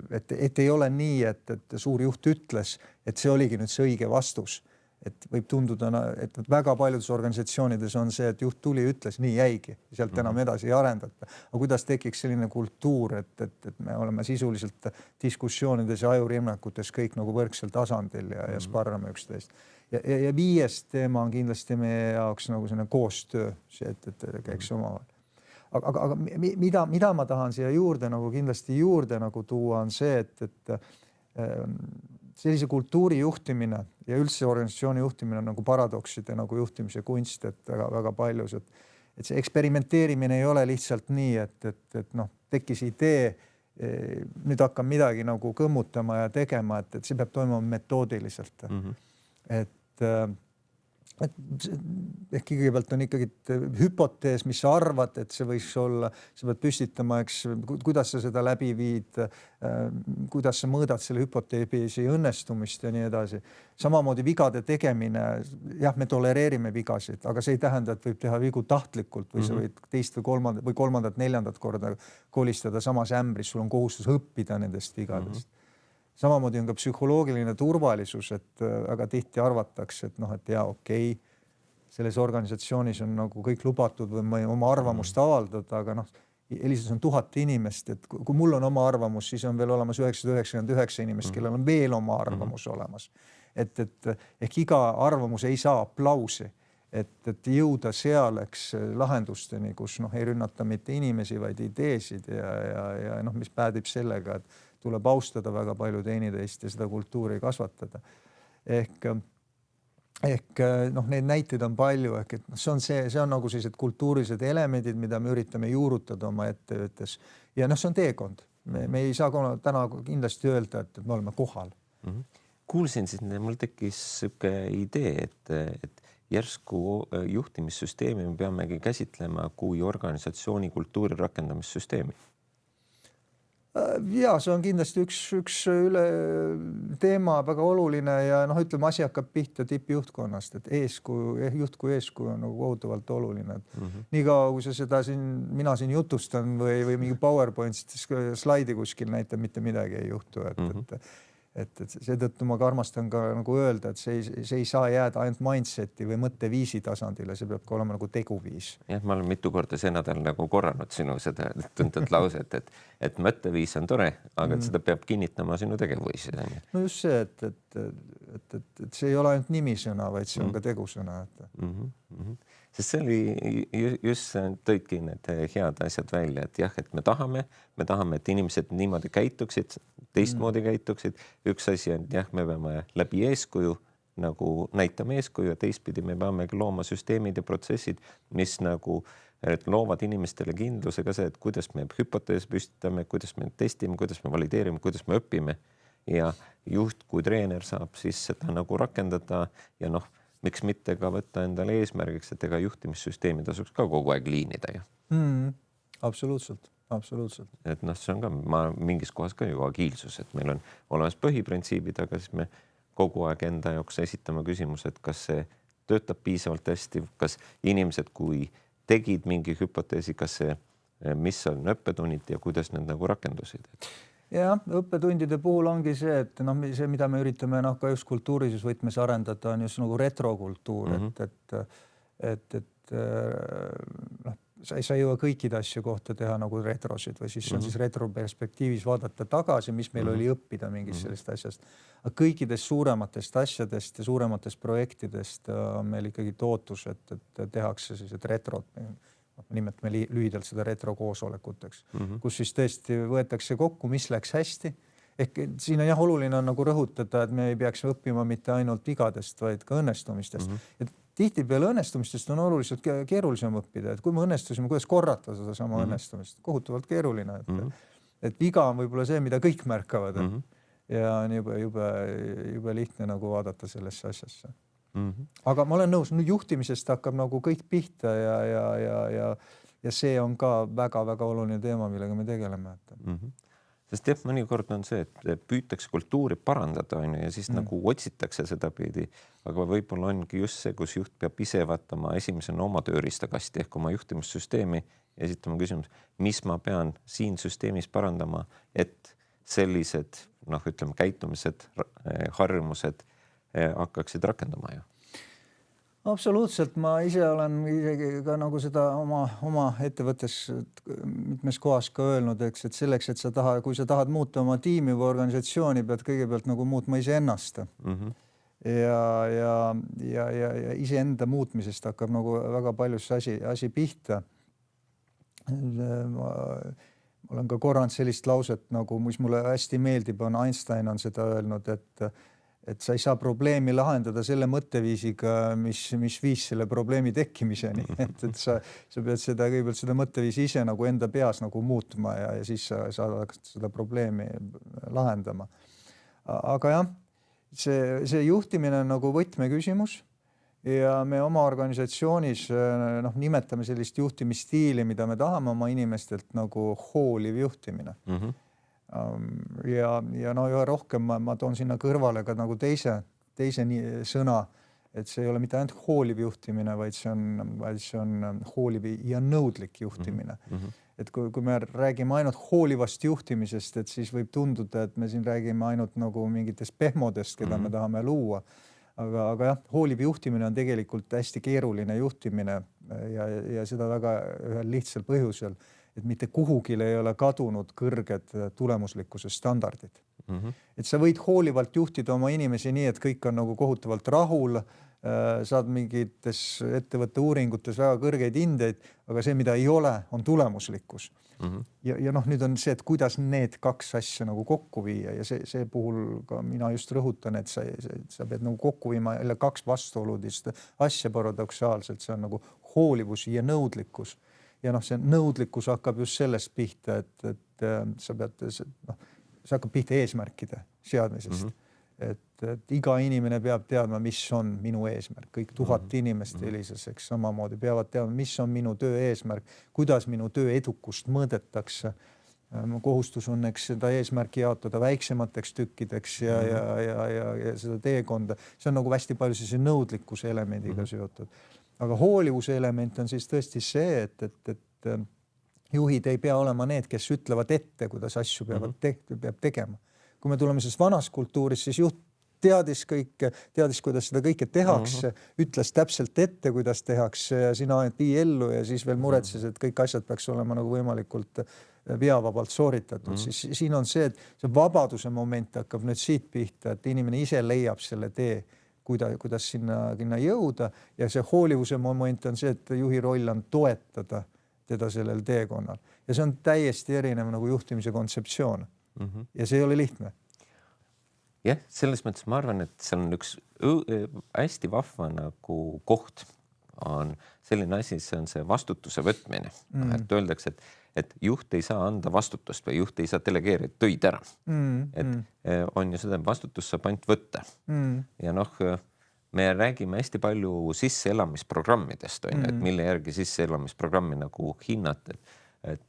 et ei ole nii, et suur juht ütles, et see oligi nüüd see õige vastus. Et võib tunduda, et väga paljudes organisatsioonides on see, et juht tuli, ütles, nii jäigi, sealt enam edasi ei arendata. Aga kuidas tekiks selline kultuur, et me oleme sisuliselt diskussioonides ja ajurinnakutes kõik nagu võrdsel tasandil ja sparrame üksteist. Ja viies teema on kindlasti meie jaoks nagu selline koostöö, see, et käiks omavahel. Aga mida ma tahan siia juurde nagu kindlasti juurde nagu tuua on see, et sellise kultuuri juhtimine ja üldse organisatsiooni juhtimine on nagu paradokside nagu juhtimise kunst, et väga paljus, et see eksperimenteerimine ei ole lihtsalt nii, et tekkis idee, nüüd hakkab midagi nagu kõmmutama ja tegema, et see peab toimuma metoodiliselt. Ehk kõigepealt on ikkagi hüpotees, mis sa arvad, et see võiks olla, sa pead püstitama, eks, kuidas sa seda läbi viid, kuidas sa mõõdad selle hüpoteesi õnnestumist ja nii edasi. Samamoodi vigade tegemine, jah, me tolereerime vigasid, aga see ei tähenda, et võib teha vigu tahtlikult või sa võid teist või kolmandat, neljandat korda kolistada samas ämbris, sul on kohustus õppida nendest vigadest. Samamoodi on ka psühholoogiline turvalisus, et väga tihti arvatakse, et jaa, okei, selles organisatsioonis on nagu kõik lubatud või oma arvamust avaldada, aga Elises on 1000 inimest, et kui mul on oma arvamus, siis on veel olemas 999 inimest, kellel on veel oma arvamus olemas. Ehk iga arvamus ei saa aplausi, et jõuda sealeks lahendusteni, kus ei rünnata mitte inimesi, vaid ideesid ja mis päädib sellega, et tuleb austada väga palju teineteist ja seda kultuuri kasvatada. Ehk neid näiteid on palju, ehk see on nagu sellised kultuurilised elemendid, mida me üritame juurutada oma ettevõttes. Ja see on teekond. Me ei saa täna kindlasti öelda, et me oleme kohal. Kuulsin siis, mul tekkis süke idee, et järsku juhtimissüsteemi me peamegi käsitlema kui organisatsiooni kultuuri rakendamissüsteemi. Ja see on kindlasti üks teema väga oluline ja ütleme, asi hakkab pihta tippjuhtkonnast, et juhtkuju eeskuju on nagu kohutavalt oluline. Nii kaua, kui seda mina siin jutustan või mingi PowerPoint slaidi kuskil näitab, mitte midagi ei juhtu. Et seetõttu ma armastan ka nagu öelda, et see ei saa jääda ainult mindseti või mõtteviisi tasandile, see peab ka olema nagu teguviis. Jah, ma olen mitu korda see nädal nagu korranud sinu seda tuntud lauset, et mõtteviis on tore, aga seda peab kinnitama sinu tegevuisi. No just see, et see ei ole ainult nimisõna, vaid see on ka tegusõna. Sest see oli just tõidki need head asjad välja, et jah, et me tahame, et inimesed niimoodi käituksid, teistmoodi käituksid. Üks asi on, jah, me peame läbi eeskuju, nagu näitame eeskuju ja teistpidi me peamegi looma süsteemid ja protsessid, mis nagu loovad inimestele kindlusega see, et kuidas me hüpotees püstitame, kuidas me testime, kuidas me valideerime, kuidas me õpime ja juht kui treener saab siis seda nagu rakendada ja miks mitte ka võtta endale eesmärgiks, et ega juhtimissüsteemi tasuks ka kogu aeg liinida. Absoluutselt. Et see on ka mingis kohas ka ju agiilsus, et meil on olemas põhiprintsiibid, aga siis me kogu aeg enda jaoks esitame küsimus, et kas see töötab piisavalt hästi, kas inimesed, kui tegid mingi hüpoteesi, kas see, mis on õppetunnid ja kuidas need nagu rakendusid? Jah, õppetundide puhul ongi see, et noh, see, mida me üritame ka just kultuurilises võtmes arendada, on just nagu retrokultuur, et noh, sa ei jõua kõikide asju kohta teha nagu retrosid või siis on siis retroperspektiivis vaadata tagasi, mis meil oli õppida mingist sellest asjast. Aga kõikidest suurematest asjadest ja suurematest projektidest on meil ikkagi tootus, et tehakse sellised retrod, nimetame lühidalt seda retrokoosolekuteks, kus siis tõesti võetakse kokku, mis läks hästi. Ehk siin on oluline on nagu rõhutada, et me ei peaks õppima mitte ainult vigadest, vaid ka õnnestumistest. Et tihtipeale õnnestumistest on oluliselt keerulisem õppida, et kui me õnnestusime, kuidas korrata seda sama õnnestumist, kohutavalt keeruline, et viga on võib-olla see, mida kõik märkavad ja on jube lihtne nagu vaadata sellesse asjasse. Aga ma olen nõus, juhtimisest hakkab nagu kõik pihta ja see on ka väga-väga oluline teema, millega me tegeleme. Sest jah, mõnikord on see, et püütakse kultuuri parandada ja siis nagu otsitakse seda pidi, aga võib-olla ongi just see, kus juht peab ise vaatama esimesena oma tööriistakasti ehk oma juhtimissüsteemi ja esitama küsimus, mis ma pean siin süsteemis parandama, et sellised käitumised, harjumused hakkaksid rakendama ju. Absoluutselt, ma ise olen isegi ka nagu seda oma ettevõttes mitmes kohas ka öelnud, et selleks, et kui sa tahad muuta oma tiimi või organisatsiooni, pead kõigepealt nagu muutma iseennast. Ja iseenda muutmisest hakkab nagu väga paljus asi pihta. Ma olen ka korranud sellist lauset, nagu mis mulle hästi meeldib, Einstein on seda öelnud, et sa ei saa probleemi lahendada selle mõtteviisiga, mis viis selle probleemi tekkimiseni. Et sa pead kõigepealt seda mõtteviisi ise nagu enda peas nagu muutma ja siis sa saad seda probleemi lahendama. Aga jah, see juhtimine on nagu võtmeküsimus ja me oma organisatsioonis nimetame sellist juhtimisstiili, mida me tahame oma inimestelt nagu hooliv juhtimine. Ja üha rohkem ma toon sinna kõrvale ka nagu teise sõna, et see ei ole mitte ainult hooliv juhtimine, vaid see on hooliv ja nõudlik juhtimine. Et kui me räägime ainult hoolivast juhtimisest, et siis võib tunduda, et me siin räägime ainult nagu mingitest pehmodest, keda me tahame luua. Aga jah, hooliv juhtimine on tegelikult hästi keeruline juhtimine ja seda väga ühel lihtsal põhjusel, et mitte kuhugil ei ole kadunud kõrged tulemuslikkuse standardid. Et sa võid hoolivalt juhtida oma inimesi nii, et kõik on nagu kohutavalt rahul, saad mingites ettevõtte uuringutes väga kõrgeid hindeid, aga see, mida ei ole, on tulemuslikkus. Ja nüüd on see, et kuidas need kaks asja nagu kokku viia ja see puhul ka mina just rõhutan, et sa pead nagu kokku viima jälle kaks vastuoludist asja paradoksaalselt, see on nagu hoolivus ja nõudlikkus. Ja see nõudlikkus hakkab just sellest pihta, et sa hakkab pihta eesmärkide seadmisest. Et iga inimene peab teadma, mis on minu eesmärk. Kõik 1000 inimest Elisaseks samamoodi peavad teadma, mis on minu töö eesmärk, kuidas minu töö edukust mõõdetakse. Kohustus on seda eesmärki jaotada väiksemateks tükkideks ja seda teekonda. See on nagu hästi palju sellise nõudlikkuse elemendiga seotud. Aga hoolivuse element on siis tõesti see, et juhid ei pea olema need, kes ütlevad ette, kuidas asju peab tegema. Kui me tuleme siis vanas kultuuris, siis juht teadis, kuidas seda kõike tehakse, ütles täpselt ette, kuidas tehakse ja sina ainult vii ellu ja siis veel muretses, et kõik asjad peaks olema nagu võimalikult veavabalt sooritatud. Siis siin on see, et see vabaduse moment hakkab nüüd siit pihta, et inimene ise leiab selle tee, kuidas sinna jõuda ja see hoolivuse moment on see, et juhi roll on toetada teda sellel teekonnal. Ja see on täiesti erinev nagu juhtimise kontseptsioon. Ja see ei ole lihtne. Jah, selles mõttes ma arvan, et seal on üks hästi vahva nagu koht on selline asi, see on see vastutuse võtmine. Et öeldakse, et juht ei saa anda vastutust või juht ei saa delegeerida töid ära. Et on ju seda vastutust saab ainult võtta. Ja me räägime hästi palju sisseelamisprogrammidest, et mille järgi sisseelamisprogrammi nagu hinnata. Et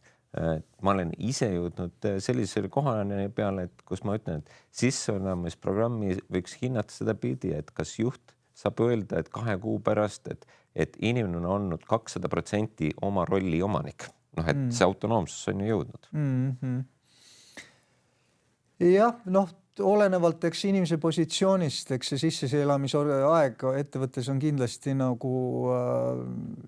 ma olen ise jõudnud sellisele kohane peale, et kus ma ütlen, et sisseelamisprogrammi võiks hinnata seda pidi, et kas juht saab öelda, et 2 kuu pärast, et inimene on olnud 200% oma rolli omanik. Noh, et see autonoomsus on ju jõudnud. Jah, noh, olenevalt eks inimese positsioonist, eks see sisseelamise aeg ettevõttes on kindlasti nagu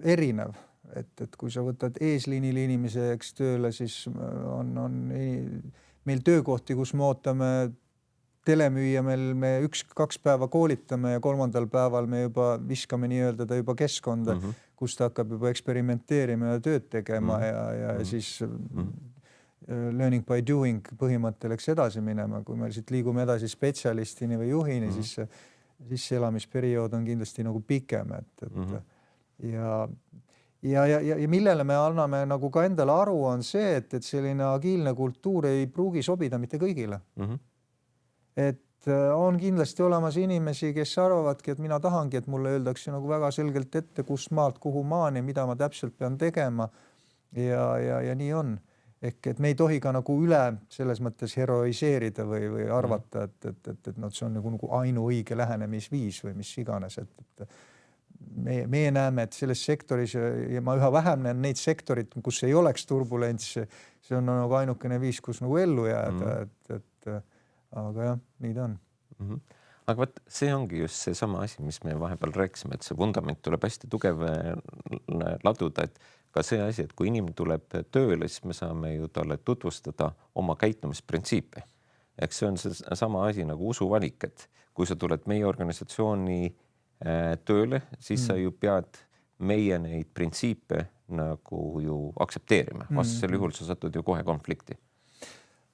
erinev. Et kui sa võtad eesliinil inimese eks tööle, siis on meil töökohti, kus me ootame telemüüja, me 1-2 päeva koolitame ja 3. päeval me juba viskame nii-öelda ta juba keskkonda, kus ta hakkab juba eksperimenteerima ja tööd tegema ja siis learning by doing põhimõttel eks edasi minema. Kui me siit liigume edasi spetsialistini või juhini, siis sisseelamisperiood on kindlasti nagu pikem. Ja millele me anname nagu ka endale aru on see, et selline agiilne kultuur ei pruugi sobida mitte kõigile. Et on kindlasti olemas inimesi, kes arvavadki, et mina tahangi, et mulle öeldakse nagu väga selgelt ette, kust maalt, kuhu maani, mida ma täpselt pean tegema ja nii on. Ehk et me ei tohi ka nagu üle selles mõttes heroiseerida või arvata, et see on nagu ainuõige lähenemisviis või mis iganes. Meie näeme, et selles sektoris ja ma üha vähem näen neid sektorid, kus ei oleks turbulents, see on nagu ainukene viis, kus nagu ellu jääda. Aga jah, nii ta on. Aga võt, see ongi just see sama asi, mis me vahepeal rääkisime, et see vundament tuleb hästi tugev laduda, et ka see asi, et kui inimene tuleb tööle, siis me saame ju talle tutvustada oma käitumisprintsiipe. Eks see on see sama asi nagu usuvalik, et kui sa tuled meie organisatsiooni tööle, siis sa ju pead meie neid printsiipe nagu ju aktsepteerima. Vastasel juhul sa satud ju kohe konflikti.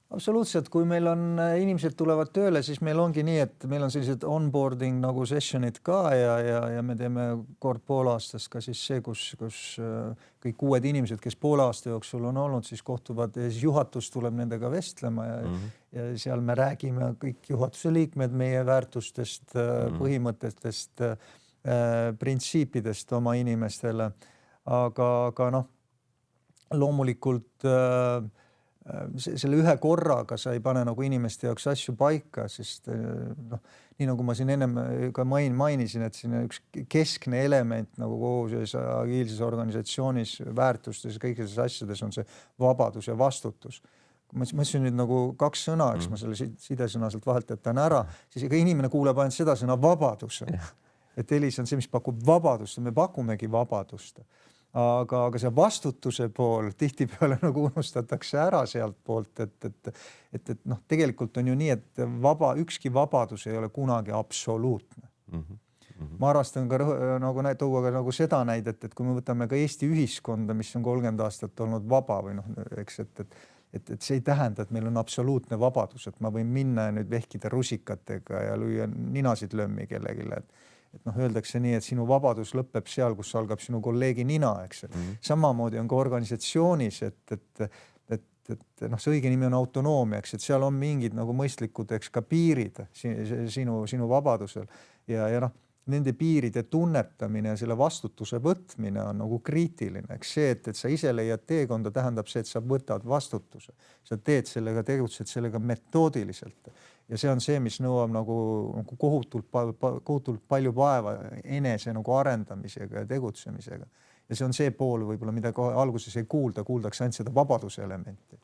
Absoluutselt, kui meil on inimesed tulevad tööle, siis meil ongi nii, et meil on sellised onboarding nagu sessionid ka ja me teeme kord poolaastast ka siis see, kus kõik uued inimesed, kes poole aasta jooksul on olnud, siis kohtuvad ja siis juhatus tuleb nendega vestlema ja seal me räägime kõik juhatuse liikmed meie väärtustest, põhimõtetest, printsiipidest oma inimestele, aga noh, loomulikult selle ühe korraga sa ei pane nagu inimeste jaoks asju paika, sest noh, nii nagu ma siin ennem ka mainisin, et siin üks keskne element nagu kogu selles agiilses organisatsioonis, väärtustes ja kõikides asjades on see vabadus ja vastutus. Ma ütlesin nüüd nagu 2 sõna, eks ma selle sidesõna sealt vahelt jätan ära, siis ega inimene kuuleb ainult seda sõna vabadus. Et Elis on see, mis pakub vabadust ja me pakumegi vabadust. Aga see vastutuse pool tihtipeale nagu unustatakse ära sealt poolt, et noh, tegelikult on ju nii, et ükski vabadus ei ole kunagi absoluutne. Ma arvastan ka nagu tuua nagu seda näidet, et kui me võtame ka Eesti ühiskonda, mis on 30 aastat olnud vaba või noh, eks, et see ei tähenda, et meil on absoluutne vabadus, et ma võin minna ja nüüd vehkida rusikatega ja lüüa ninasid lömmi kellegile, et noh, öeldakse nii, et sinu vabadus lõpeb seal, kus algab sinu kolleegi nina, eks. Samamoodi on ka organisatsioonis, et noh, see õige nimi on autonoomia, eks, et seal on mingid nagu mõistlikud, eks, ka piirid sinu vabadusel ja noh, nende piiride tunnetamine ja selle vastutuse võtmine on nagu kriitiline, eks see, et sa ise leiad teekonda, tähendab see, et sa võtad vastutuse. Sa teed sellega, tegutsed sellega metoodiliselt. Ja see on see, mis nõuab nagu kohutult palju vaeva enese nagu arendamisega ja tegutsemisega. Ja see on see pool võib-olla, mida alguses ei kuuldaks ainult seda vabaduse elementi.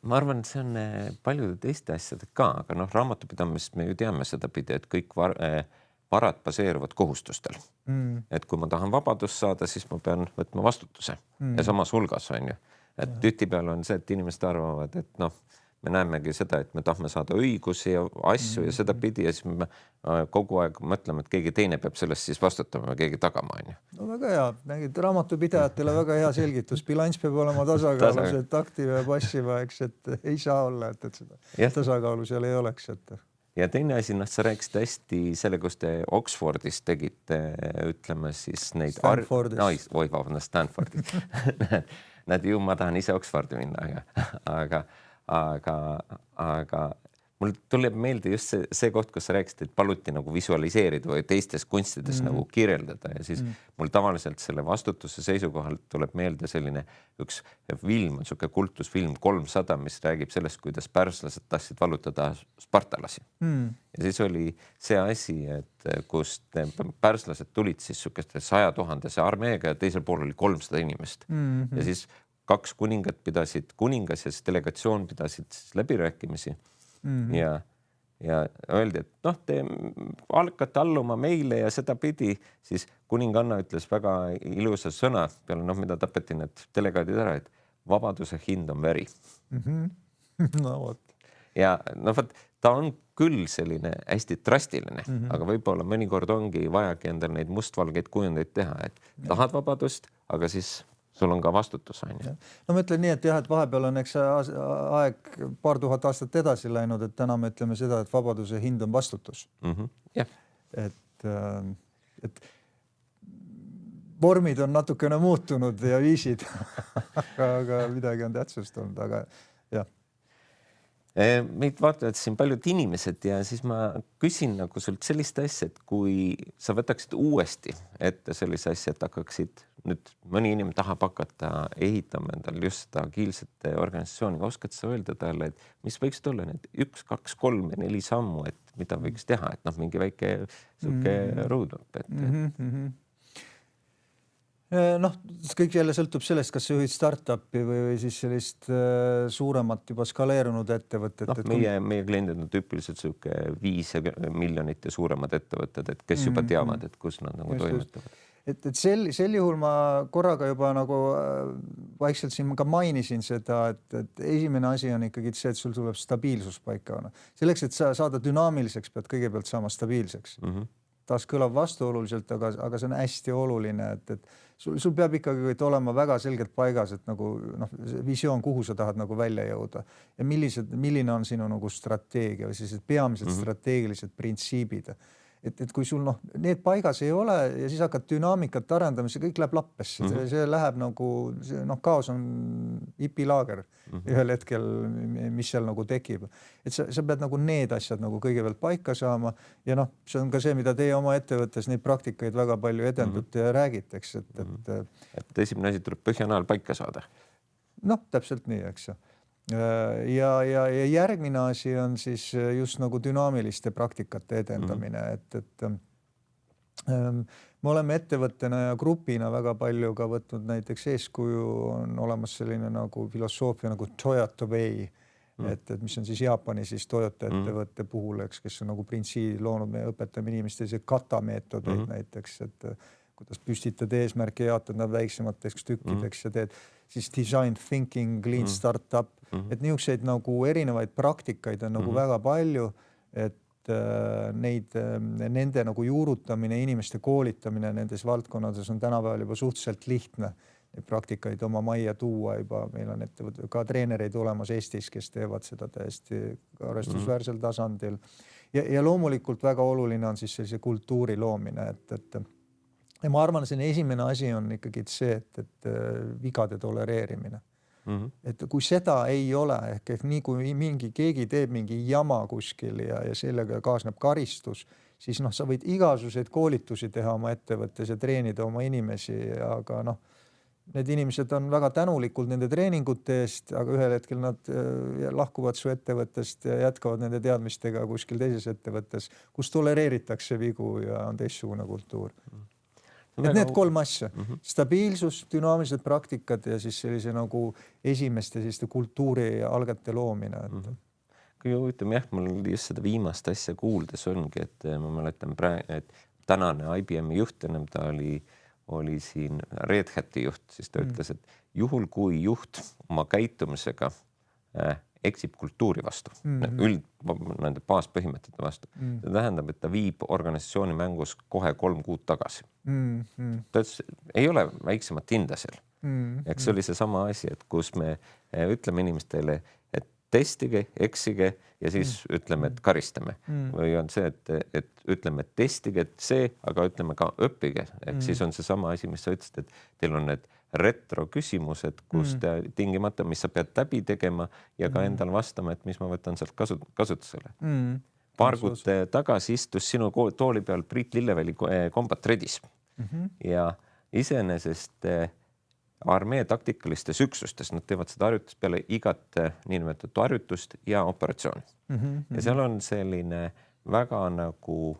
Ma arvan, et see on paljude teiste asjade ka, aga noh, raamatupidamist me ju teame seda pidi, et kõik varad baseeruvad kohustustel. Et kui ma tahan vabadust saada, siis ma pean võtma vastutuse ja samas hulgas on ju. Et tihtipeale on see, et inimesed arvavad, et noh, me näemegi seda, et me tahame saada õigusi ja asju ja seda pidi ja siis me kogu aeg mõtleme, et keegi teine peab sellest siis vastutama ja keegi tagama on ju. No väga hea, nägid raamatupidajatele väga hea selgitus. Bilanss peab olema tasakaalus, et aktiiva ja passiva, eks, et ei saa olla, et seda tasakaalu seal ei oleks. Ja teine asi, sa rääkisid hästi selle, kus te Oxfordis tegite, ütleme siis neid... Stanfordis. Näed ju, ma tahan ise Oxfordi minna, aga mul tuleb meelde just see koht, kus sa rääkisid, et paluti nagu visualiseerida või teistes kunstides nagu kirjeldada ja siis mul tavaliselt selle vastutuse seisukohalt tuleb meelde selline üks film, on siuke kultusfilm 300, mis räägib sellest, kuidas pärslased tahtsid vallutada spartalasi. Ja siis oli see asi, et kus pärslased tulid siis siukeste 100 000 armeega ja teisel pool oli 300 inimest. Ja siis 2 kuningat pidasid, kuningas ja siis delegatsioon pidasid siis läbirääkimisi ja öeldi, et noh, te hakkate alluma meile ja seda pidi, siis kuninganna ütles väga ilusa sõna peale, noh, mida tapeti need delegaadid ära, et vabaduse hind on veri. No vot. Ja no võt, ta on küll selline hästi drastiline, aga võib-olla mõnikord ongi vajagi endal neid mustvalgeid kujundeid teha, et tahad vabadust, aga siis sul on ka vastutus, on ju. No ma ütlen nii, et jah, et vahepeal on eks aeg paar tuhat aastat edasi läinud, et täna me ütleme seda, et vabaduse hind on vastutus. Yeah. Et vormid on natukene muutunud ja viisid, aga midagi on tähtsust olnud, aga jah. Meid vaatavad siin paljud inimesed ja siis ma küsin nagu sult sellist asja, et kui sa võtaksid uuesti ette sellise asja, et hakkaksid nüüd mõni inimene tahab hakata ehitama endal just seda agiilsete organisatsiooni, oskad sa öelda talle, et mis võiks tulla need 1, 2, 3 ja 4 sammu, et mida võiks teha, et noh, mingi väike suke roadmap, et noh, kõik jälle sõltub sellest, kas sa juhid startupi või siis sellist suuremat juba skaleerunud ettevõtet. No, meie kliendid on tüüpiliselt siuke 5 miljonit ja suuremad ettevõtted, et kes juba teavad, et kus nad nagu toimetavad. Et sel juhul ma korraga juba nagu vaikselt siin ka mainisin seda, et esimene asi on ikkagi see, et sul tuleb stabiilsus paika. Selleks, et sa saada dünaamiliseks, pead kõigepealt saama stabiilseks. Taas kõlab vastuoluliselt, aga see on hästi oluline, et sul peab ikkagi olema väga selgelt paigas, et nagu visioon, kuhu sa tahad nagu välja jõuda ja milline on sinu nagu strateegia või sellised peamised strateegilised printsiibid. Et kui sul need paigas ei ole ja siis hakkad dünaamikat arendama, see kõik läheb lappesse, see läheb nagu, kaos on hipilaager ühel hetkel, mis seal nagu tekib. Et sa pead nagu need asjad nagu kõigepealt paika saama ja see on ka see, mida teie oma ettevõttes neid praktikaid väga palju edendute ja räägiteks. Et esimene asi tuleb põhjanajal paika saada. Täpselt nii, eks ju. Ja järgmine asi on siis just nagu dünaamiliste praktikate edendamine, et me oleme ettevõttena ja grupina väga palju ka võtnud näiteks eeskuju, on olemas selline nagu filosoofia nagu Toyota Way, et mis on siis Jaapani siis Toyota ettevõtte puhul, eks, kes on nagu printsiidi loonud, me õpetame inimeste kata meetodeid näiteks, et kuidas püstitad eesmärke, jaatad nad väiksemateks tükkideks ja teed siis design thinking, lean startup, et niisuguseid nagu erinevaid praktikaid on nagu väga palju, et nende nagu juurutamine, inimeste koolitamine nendes valdkonnades on tänapäeval juba suhteliselt lihtne. Neid praktikaid oma majja tuua juba, meil on ka treenereid olemas Eestis, kes teevad seda täiesti arvestusväärsel tasandil. Ja loomulikult väga oluline on siis sellise kultuuri loomine, et ja ma arvan, see esimene asi on ikkagi see, et vigade tolereerimine. Et kui seda ei ole, ehk nii kui keegi teeb mingi jama kuskil ja sellega kaasneb karistus, siis sa võid igasuguseid koolitusi teha oma ettevõttes ja treenida oma inimesi, aga need inimesed on väga tänulikud nende treeningute eest, aga ühel hetkel nad lahkuvad su ettevõttest ja jätkavad nende teadmistega kuskil teises ettevõttes, kus tolereeritakse vigu ja on teistsugune kultuur. Et need 3 asja, stabiilsus, dünaamilised praktikad ja siis sellise nagu esimeste selliste kultuuri algete loomine. Kui huvitav, jah, mul just seda viimast asja kuuldes ongi, et ma mäletan et tänane IBM-i juht, ennem ta oli siin Red Hati juht, siis ta ütles, et juhul kui juht oma käitumisega eksib kultuuri vastu, nende baaspõhimõtete vastu. See tähendab, et ta viib organisatsiooni mängus kohe 3 kuud tagasi. Ta ei ole väiksemat hinda seal. Eks see oli see sama asi, et kus me ütleme inimestele, et testige, eksige ja siis ütleme, et karistame. Või on see, et ütleme, et testige, et see, aga ütleme ka õppige. Ehk siis on see sama asi, mis sa ütlesid, et teil on need retro küsimused, kus tingimata, mis sa pead läbi tegema ja ka endal vastama, et mis ma võtan sealt kasutusele. Paar kuud tagasi istus sinu tooli peal Priit Lilleväli Combat Redis ja iseenesest armee taktikalistes üksustes, nad teevad seda harjutust peale igat niinimetatud harjutust ja operatsiooni. Ja seal on selline väga nagu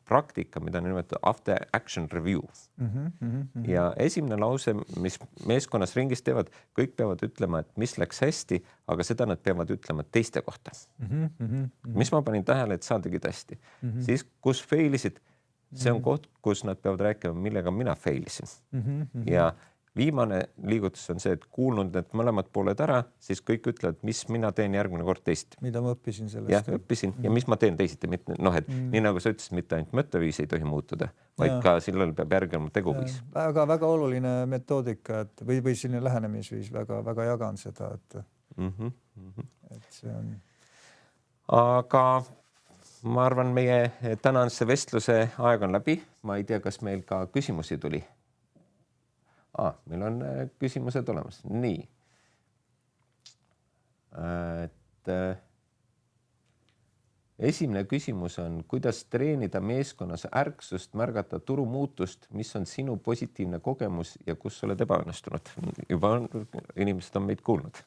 praktika, mida nimetada after action review. Ja esimene lause, mis meeskonnas ringis teevad, kõik peavad ütlema, et mis läks hästi, aga seda nad peavad ütlema teiste kohta. Mis ma panin tähele, et sa tegid hästi. Siis, kus failisid, see on koht, kus nad peavad rääkima, millega mina failisin. Ja viimane liigutus on see, et kuulnud need mõlemad pooled ära, siis kõik ütlevad, mis mina teen järgmine kord teisiti. Mida ma õppisin sellest? Jah, õppisin ja mis ma teen teisiti. Nii nagu sa ütlesid, mitte ainult mõtteviis ei tohi muutuda, vaid ka sellel peab järgima teguviis. Väga oluline metoodika või selline lähenemisviis, väga jagan seda. Et see on... Aga ma arvan, meie tänase vestluse aeg on läbi. Ma ei tea, kas meil ka küsimusi tuli. Meil on küsimused olemas. Nii. Esimene küsimus on, kuidas treenida meeskonnas ärksust, märgata turumuutust, mis on sinu positiivne kogemus ja kus oled ebaõnnestunud? Juba inimesed on meid kuulnud.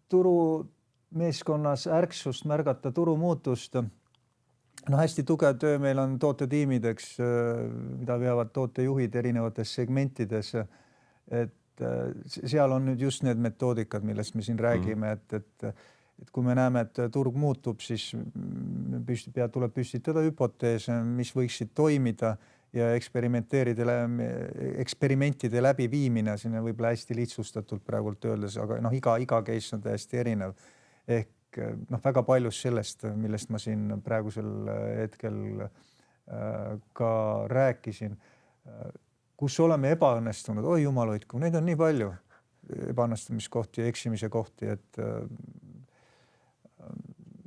Turu meeskonnas ärksust, märgata turumuutust. Hästi tugev töö meil on tootetiimideks, mida veavad tootejuhid erinevates segmentides. Et seal on nüüd just need metoodikad, millest me siin räägime, et kui me näeme, et turg muutub, siis tuleb püstitada hüpoteese, mis võiksid toimida ja eksperimentide läbiviimine, sinna võib-olla hästi lihtsustatult praegult öeldes, aga iga case on täiesti erinev. Ehk väga paljus sellest, millest ma siin praegusel hetkel ka rääkisin, kus oleme ebaõnnestunud, oi jumal hoidku, neid on nii palju ebaõnnestumiskohti ja eksimise kohti, et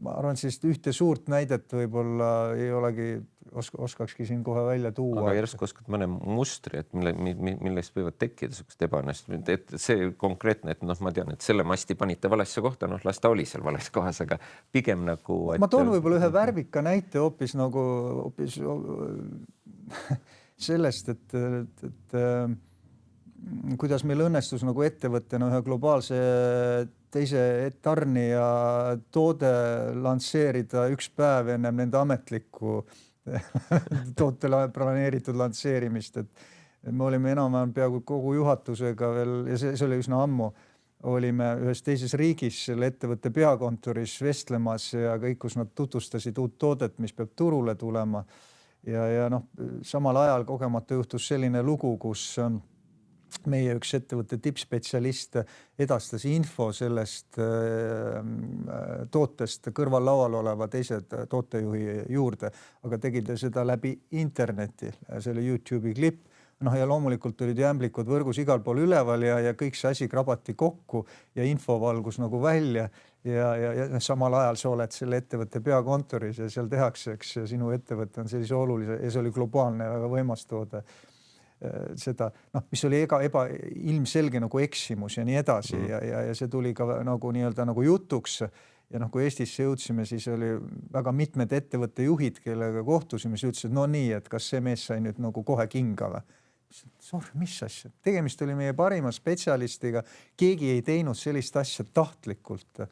ma arvan, sellist ühte suurt näidet võib-olla ei olegi, oskakski siin kohe välja tuua. Aga järsku oskad mõne mustri, et millest võivad tekkida sellist ebaõnnestumist, et see konkreetne, et ma tean, et selle masti panite valesse kohta, las ta oli seal vales kohas, aga pigem nagu... Ma toon võib-olla ühe värvika näite hoopis sellest, et kuidas meil õnnestus nagu ettevõttena ühe globaalse teise tarnija toode lansseerida üks päev ennem nende ametlikku tootele planeeritud lansseerimist, et me olime enam-vähem peaaegu kogu juhatusega veel, ja see oli üsna ammu, olime ühes teises riigis selle ettevõtte peakontoris vestlemas ja kõik, kus nad tutvustasid uut toodet, mis peab turule tulema. Ja samal ajal kogemata juhtus selline lugu, kus meie üks ettevõtte tippspetsialist edastas info sellest tootest kõrval laual oleva teise tootejuhi juurde, aga tegi ta seda läbi interneti. See oli YouTube'i klipp. Ja loomulikult olid ämblikud võrgus igal pool üleval ja kõik see asi krabati kokku ja info valgus nagu välja ja samal ajal sa oled selle ettevõtte peakontoris ja seal tehakse, eks sinu ettevõtte on sellise olulise ja see oli globaalne väga võimas toode. Seda, mis oli ilmselge nagu eksimus ja nii edasi ja see tuli ka nagu nii-öelda nagu jutuks ja kui Eestisse jõudsime, siis oli väga mitmed ettevõtte juhid, kellega kohtusime, siis ütlesid, no nii, et kas see mees sai nüüd nagu kohe kingale. Mis asja? Tegemist oli meie parima spetsialistiga, keegi ei teinud sellist asja tahtlikult.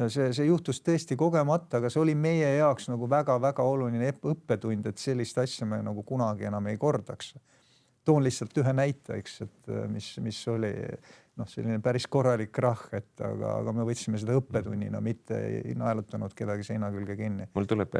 See juhtus tõesti kogemata, aga see oli meie jaoks nagu väga-väga oluline õppetund, et sellist asja me nagu kunagi enam ei kordaks. Toon lihtsalt ühe näite, et mis oli selline päris korralik krahh, aga me võtsime seda õppetunnina, mitte ei naelutanud kedagi seina külge kinni. Mul tuleb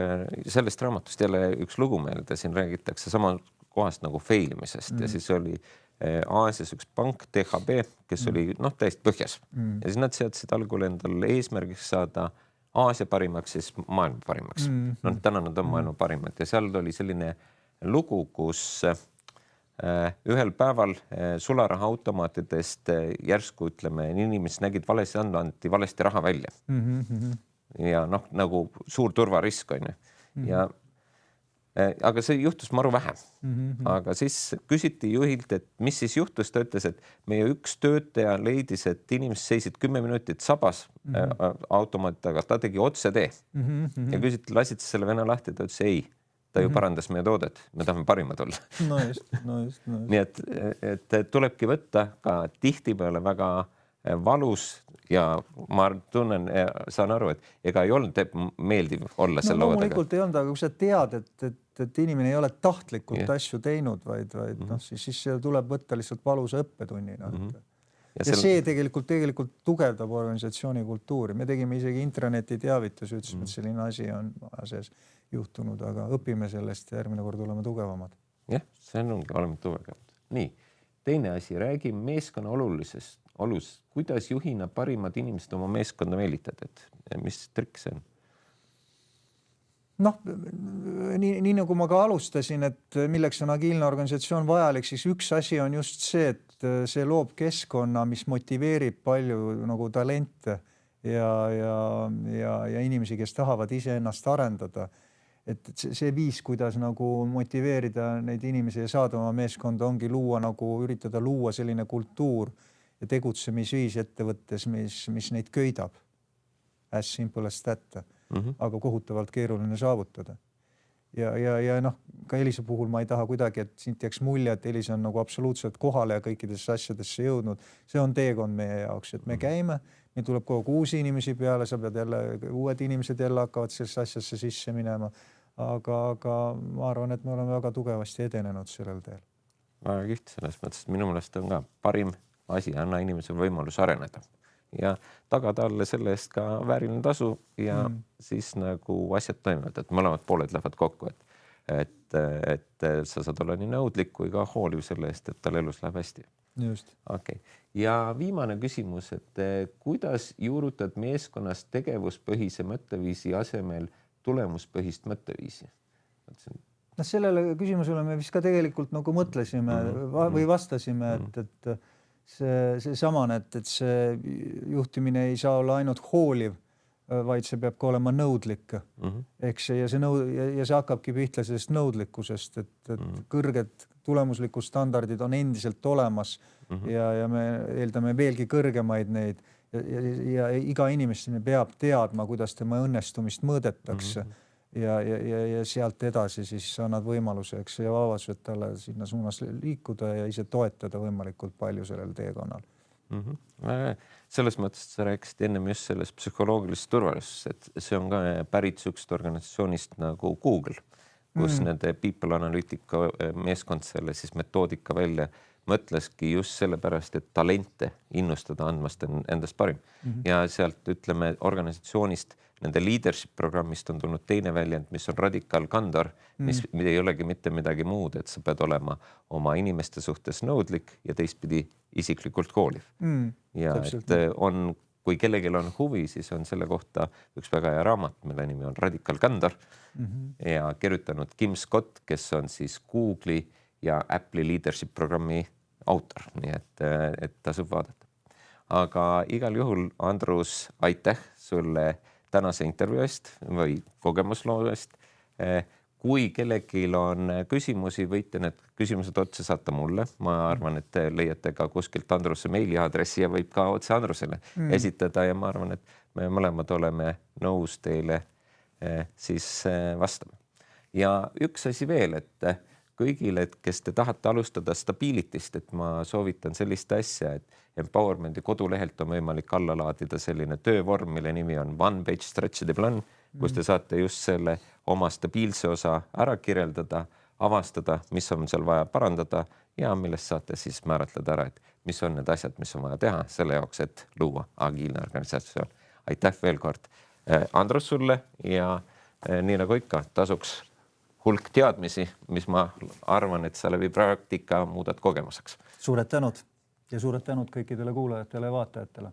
sellest raamatust jälle üks lugu meelde, siin räägitakse sama kohast nagu failimisest ja siis oli Aasias üks pank THB, kes oli täiesti põhjas ja siis nad seadsid algul endal eesmärgiks saada Aasia parimaks, siis maailma parimaks. Täna nad on maailma parimad ja seal oli selline lugu, kus ühel päeval sularaha automaatidest järsku, ütleme, inimesed nägid valesti andma, anti valesti raha välja. Ja nagu suur turvarisk on. Ja aga see juhtus maru vähe. Aga siis küsiti juhilt, et mis siis juhtus, ta ütles, et meie üks töötaja leidis, et inimesed seisid 10 minutit sabas automaatiga, ta tegi otse tee ja küsiti, lasid selle vene lahti, ta ütles ei, ta ju parandas meie toodet, me tahame parimad olla. No just. Nii et tulebki võtta ka tihtipeale väga valus ja ma tunnen, saan aru, et ega ei olnud meeldiv olla selle laua taga. Loomulikult ei olnud, aga kui sa tead, et inimene ei ole tahtlikult asju teinud, vaid siis tuleb võtta lihtsalt valusa õppetunnina. Ja see tegelikult tugevdab organisatsiooni kultuuri. Me tegime isegi intraneti teavitusi, ütlesime, et selline asi on sees juhtunud, aga õpime sellest ja järgmine kord oleme tugevamad. Jah, see ongi, oleme tugevamad. Nii, teine asi, räägi meeskonna olulisest. Kuidas juhina parimad inimesed oma meeskonda meelitad, et mis trikk see on? Nii nagu ma ka alustasin, et milleks on agiilne organisatsioon vajalik, siis üks asi on just see, et see loob keskkonna, mis motiveerib palju nagu talente ja inimesi, kes tahavad ise ennast arendada. Et see viis, kuidas nagu motiveerida neid inimesi ja saada oma meeskonda, ongi üritada luua selline kultuur ja tegutsemisviis ettevõttes, mis neid köidab. As simple as that. Aga kohutavalt keeruline saavutada. Ja ka Elisa puhul ma ei taha kuidagi, et siin teeks mulje, et Elisa on nagu absoluutselt kohale ja kõikidesse asjadesse jõudnud. See on teekond meie jaoks, et me käime, meil tuleb kogu uusi inimesi peale, sa pead jälle, uued inimesed jälle hakkavad sellesse asjasse sisse minema. Aga ma arvan, et me oleme väga tugevasti edenenud sellel teel. Väga kiht selles mõttes, et minu meelest on ka parim asi, anna inimesel võimalus areneda ja tagada talle selle eest ka vääriline tasu ja siis nagu asjad toimivad, et mõlemad pooled lähevad kokku, et sa saad olla nii nõudlik kui ka hooliv selle eest, et tal elus läheb hästi. Just. Okay. Ja viimane küsimus, et kuidas juurutad meeskonnas tegevuspõhise mõtteviisi asemel tulemuspõhist mõtteviisi? Sellele küsimusele me vist ka tegelikult nagu mõtlesime või vastasime, et see samane, et see juhtimine ei saa olla ainult hooliv, vaid see peab ka olema nõudlik. Eks ja see hakkabki pihta sellest nõudlikkusest, et kõrged tulemuslikud standardid on endiselt olemas ja me eeldame veelgi kõrgemaid neid ja iga inimesena peab teadma, kuidas tema õnnestumist mõõdetakse. Ja sealt edasi siis annad võimaluseks ja vabased talle sinna suunas liikuda ja ise toetada võimalikult palju sellel teekonnal. Selles mõttes sa rääkisid ennem just sellest psühholoogilisest turvalisusest, et see on ka pärit sükst organisatsioonist nagu Google, kus nende people analytica meeskond selle siis metoodika välja mõtleski just sellepärast, et talente innustada andmast endast parim. Ja sealt ütleme organisatsioonist nende leadership programmist on tulnud teine väljend, mis on Radical Candor, mis ei olegi mitte midagi muud, et sa pead olema oma inimeste suhtes nõudlik ja teistpidi isiklikult hooliv. Ja et on, kui kellelgi on huvi, siis on selle kohta üks väga hea raamat, mille nimi on Radical Candor ja kirjutanud Kim Scott, kes on siis Google'i ja Apple'i leadership programmi autor, nii et tasub vaadata. Aga igal juhul, Andrus, aitäh sulle tänase intervjuu eest või kogemusloo eest. Kui kellelgi on küsimusi, võite need küsimused otse saata mulle. Ma arvan, et leiate ka kuskilt Andruse meiliaadressi ja võib ka otse Andrusele esitada ja ma arvan, et me mõlemad oleme nõus teile siis vastama. Ja üks asi veel, et kõigile, kes te tahate alustada Stabilitist, et ma soovitan sellist asja, et Empowermenti kodulehelt on võimalik alla laadida selline töövorm, mille nimi on One Page Strategy Plan, kus te saate just selle oma stabiilse osa ära kirjeldada, avastada, mis on seal vaja parandada ja millest saate siis määratleda ära, et mis on need asjad, mis on vaja teha selle jaoks, et luua agiilne organisatsioon. Aitäh veel kord Andrus sulle ja nii nagu ikka tasuks hulk teadmisi, mis ma arvan, et sa läbi praktika muudad kogemuseks. Suured tänud ja suured tänud kõikidele kuulajatele ja vaatajatele.